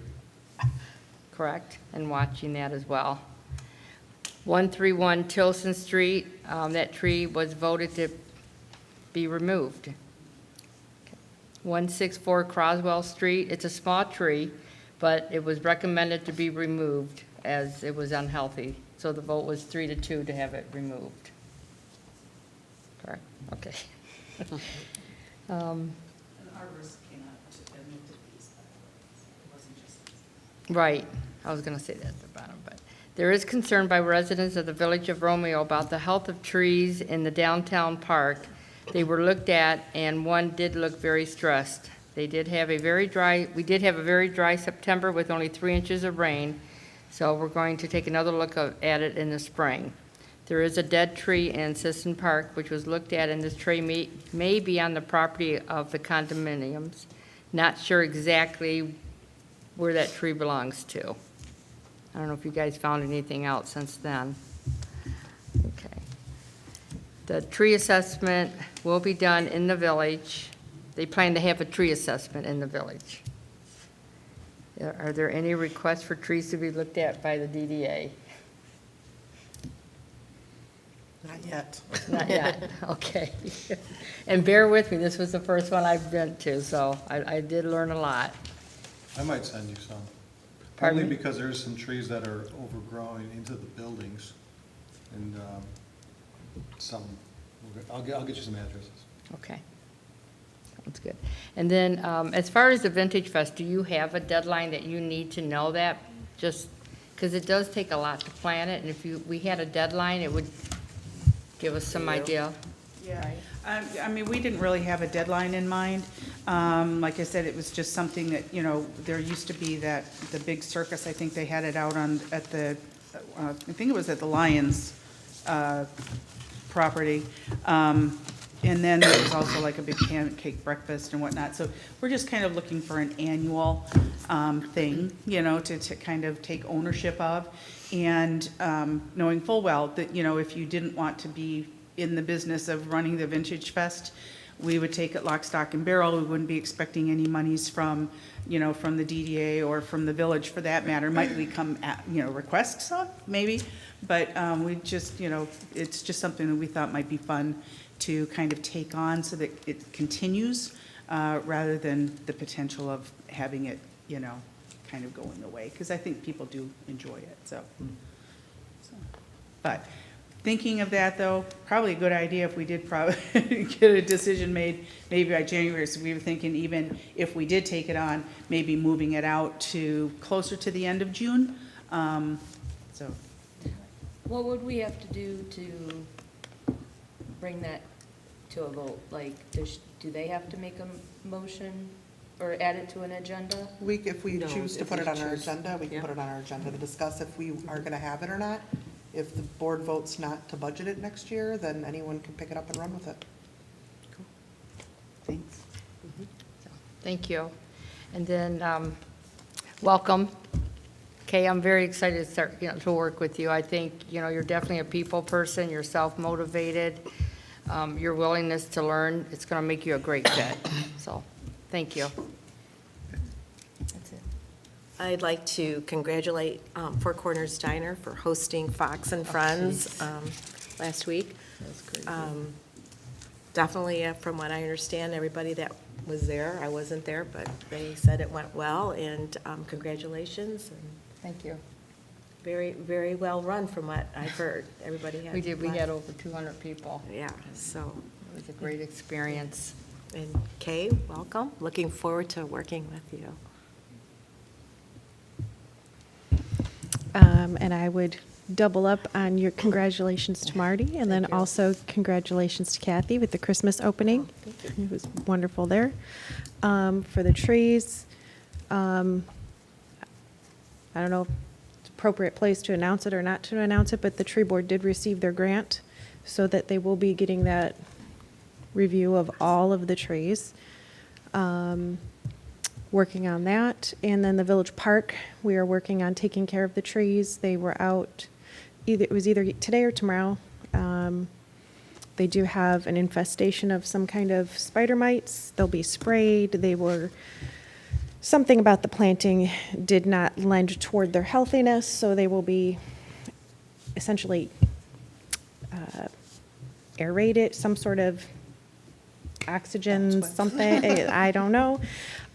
correct? And watching that as well. 131 Tilson Street, that tree was voted to be removed. 164 Croswell Street, it's a small tree, but it was recommended to be removed as it was unhealthy. So the vote was 3-2 to have it removed. Correct, okay. An arborist came out and looked at these, by the way, so it wasn't just. Right, I was gonna say that at the bottom, but there is concern by residents of the village of Romeo about the health of trees in the downtown park. They were looked at, and one did look very stressed. We did have a very dry September with only 3 inches of rain, so we're going to take another look at it in the spring. There is a dead tree in Sisson Park, which was looked at, and this tree may be on the property of the condominiums. Not sure exactly where that tree belongs to. I don't know if you guys found anything out since then. Okay. The tree assessment will be done in the village. They plan to have a tree assessment in the village. Are there any requests for trees to be looked at by the DDA? Not yet. Not yet, okay. And bear with me, this was the first one I've been to, so I did learn a lot. I might send you some. Pardon Only me? because there's some trees that are overgrowing into the buildings. And I'll get you some addresses. Okay. Sounds good. And then, as far as the Vintage Fest, do you have a deadline that you need to know that? Just, because it does take a lot to plan it, and if we had a deadline, it would give us some idea. Yeah, I mean, we didn't really have a deadline in mind. Like I said, it was just something that, there used to be the big circus, I think they had it out at the, I think it was at the Lions property. And then there was also like a big pancake breakfast and whatnot. So we're just kind of looking for an annual thing, to kind of take ownership of. And knowing full well that, if you didn't want to be in the business of running the Vintage Fest, we would take it lock, stock, and barrel. We wouldn't be expecting any monies from the DDA or from the village for that matter. Might we come at, request some, maybe? But we just, it's just something that we thought might be fun to kind of take on so that it continues, rather than the potential of having it, kind of going away. Because I think people do enjoy it, so. But thinking of that, though, probably a good idea if we did probably get a decision made maybe by January. So we were thinking even if we did take it on, maybe moving it out to closer to the end of June. So, What would we have to do to bring that to a vote? Like, do they have to make a motion or add it to an agenda? If we No, choose to if put we it on our choose, agenda, we can yeah. put it on our agenda to discuss if we are gonna have it or not. If the board votes not to budget it next year, then anyone can pick it up and run with it. Thanks. Thank you. And then, welcome. Kay, I'm very excited to start, to work with you. I think, you're definitely a people person, you're self-motivated, your willingness to learn, it's going to make you a great fit. So, thank you. That's it. I'd like to congratulate Four Corners Diner for hosting Fox and Friends last week. That's great. Definitely, from what I understand, everybody that was there, I wasn't there, but they said it went well, and congratulations. And Thank you. very, very well run from what I've heard. Everybody had. We did, we had over 200 people. Yeah, so, It was a great experience. and Kay, welcome. Looking forward to working with you. And I would double up on your congratulations to Marty, and then Thank you. also congratulations to Kathy with the Christmas opening. It was wonderful there. For the trees, I don't know if it's appropriate place to announce it or not to announce it, but the tree board did receive their grant, so that they will be getting that review of all of the trees. Working on that. And then the Village Park, we are working on taking care of the trees. They were out, it was either today or tomorrow. They do have an infestation of some kind of spider mites. They'll be sprayed. Something about the planting did not lend toward their healthiness, so they will be essentially aerated, some sort of oxygen, something, I don't know.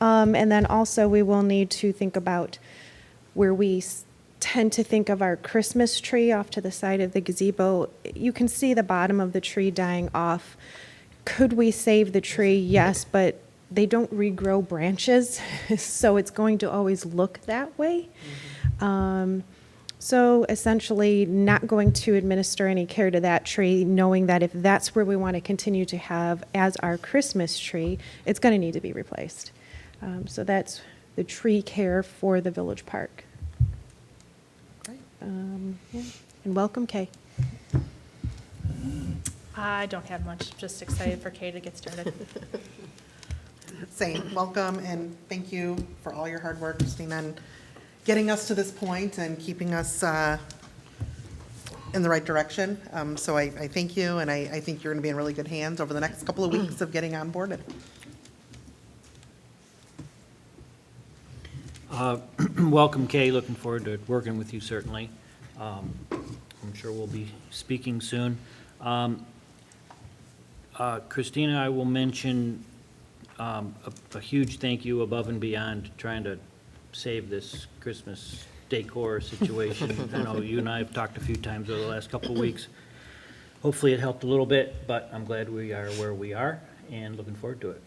And then also, we will need to think about where we tend to think of our Christmas tree off to the side of the gazebo. You can see the bottom of the tree dying off. Could we save the tree? Yes, but they don't regrow branches, so it's going to always look that way. So essentially, not going to administer any care to that tree, knowing that if that's where we want to continue to have as our Christmas tree, it's going to need to be replaced. So that's the tree care for the Village Park. Yeah. And welcome, Kay. I don't have much, just excited for Kay to get started. Same, welcome, and thank you for all your hard work, Christina, and getting us to this point and keeping us in the right direction. So I thank you, and I think you're going to be in really good hands over the next couple of weeks of getting onboarded. Welcome, Kay. Looking forward to working with you, certainly. I'm sure we'll be speaking soon. Christina, I will mention a huge thank you above and beyond trying to save this Christmas decor situation. I know you and I have talked a few times over the last couple of weeks. Hopefully it helped a little bit, but I'm glad we are where we are and looking forward to it.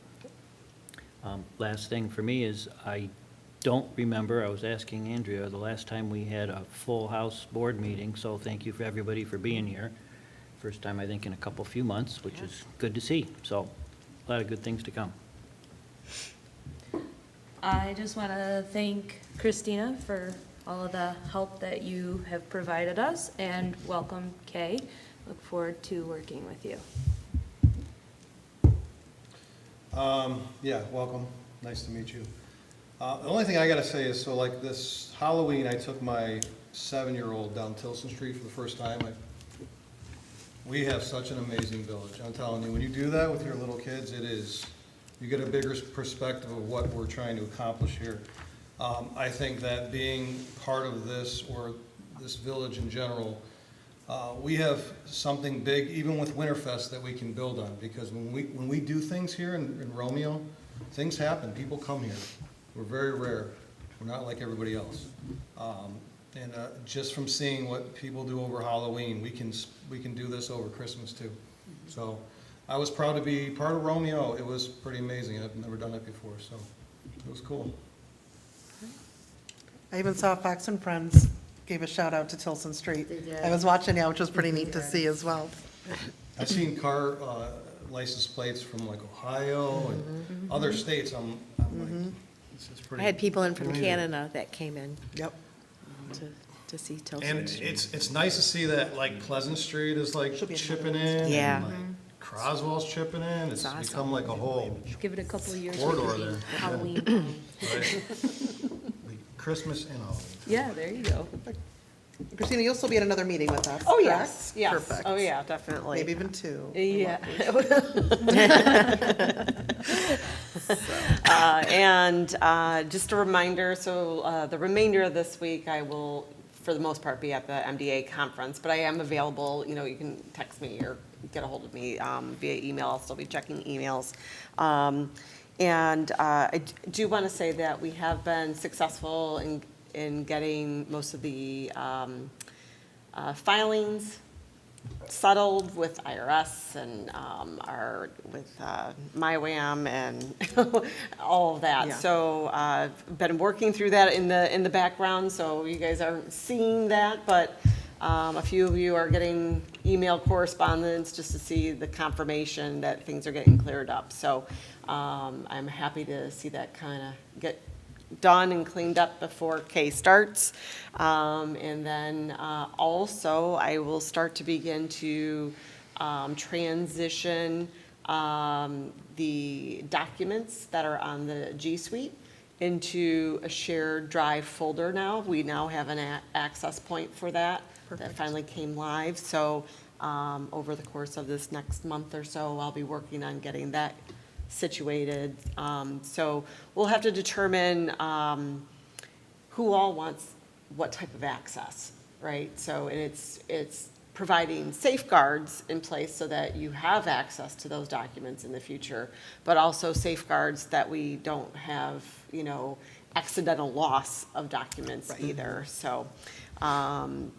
Last thing for me is I don't remember, I was asking Andrea, the last time we had a full house board meeting, so thank you for everybody for being here. First time, I think, in a few months, which is good to see. So a lot of good things to come. I just want to thank Christina for all of the help that you have provided us, and welcome, Kay. Look forward to working with you. Yeah, welcome. Nice to meet you. The only thing I gotta say is, so like this Halloween, I took my 7-year-old down Tilson Street for the first time. We have such an amazing village. I'm telling you, when you do that with your little kids, you get a bigger perspective of what we're trying to accomplish here. I think that being part of this, or this village in general, we have something big, even with Winterfest, that we can build on, because when we do things here in Romeo, things happen, people come here. We're very rare. We're not like everybody else. And just from seeing what people do over Halloween, we can do this over Christmas too. So I was proud to be part of Romeo. It was pretty amazing. I've never done it before, so it was cool. I even saw Fox and Friends gave a shout out to Tilson Street. They did. I was watching, yeah, which was pretty neat to see as well. I've seen car license plates from like Ohio and other states. I'm like, this is pretty. I had people in from amazing. Canada that came in Yep. to see Tilson And Street. it's nice to see that like Pleasant Street is like Should be chipping in. Yeah. And like Croswell's chipping in, it's It's awesome. become like a whole Give it a couple of years. corridor there. Halloween. Right. Like Christmas and all. Yeah, there you go. Christina, you'll still be at another meeting with us, Oh, correct? yes, yes. Perfect. Oh, yeah, definitely. Maybe even two. Yeah. And just a reminder, so the remainder of this week, I will, for the most part, be at the MDA conference, but I am available, you know, you can text me or get a hold of me via email. I'll still be checking emails. And I do want to say that we have been successful in getting most of the filings settled with IRS and with MyWAM and all of that. Yeah. So I've been working through that in the background, so you guys aren't seeing that, but a few of you are getting email correspondence just to see the confirmation that things are getting cleared up. So I'm happy to see that kind of get done and cleaned up before K starts. And then also, I will start to begin to transition the documents that are on the G Suite into a shared drive folder now. We now have an access point for that. That finally came live. So over the course of this next month or so, I'll be working on getting that situated. So we'll have to determine who all wants what type of access, right? So, and it's providing safeguards in place so that you have access to those documents in the future, but also safeguards that we don't have, you know, accidental loss of documents either. So,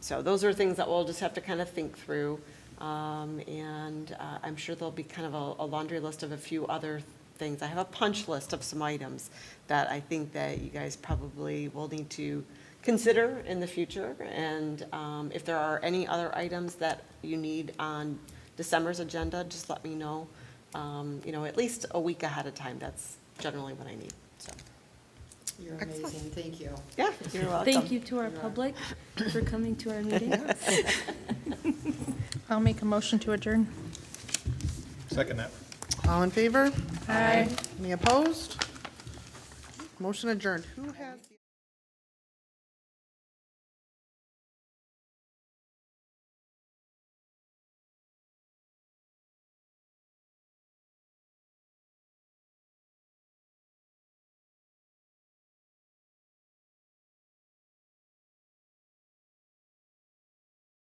so those are things that we'll just have to kind of think through. And I'm sure there'll be kind of a laundry list of a few other things. I have a punch list of some items that I think that you guys probably will need to consider in the future. And if there are any other items that you need on December's agenda, just let me know, you know, at least a week ahead of time. That's generally what I need, so. You're amazing, thank you. Yeah, you're welcome. Thank you to our public for coming to our meeting. I'll make a motion to adjourn. Second that. All in favor? Aye. Any opposed? Motion adjourned. Who has the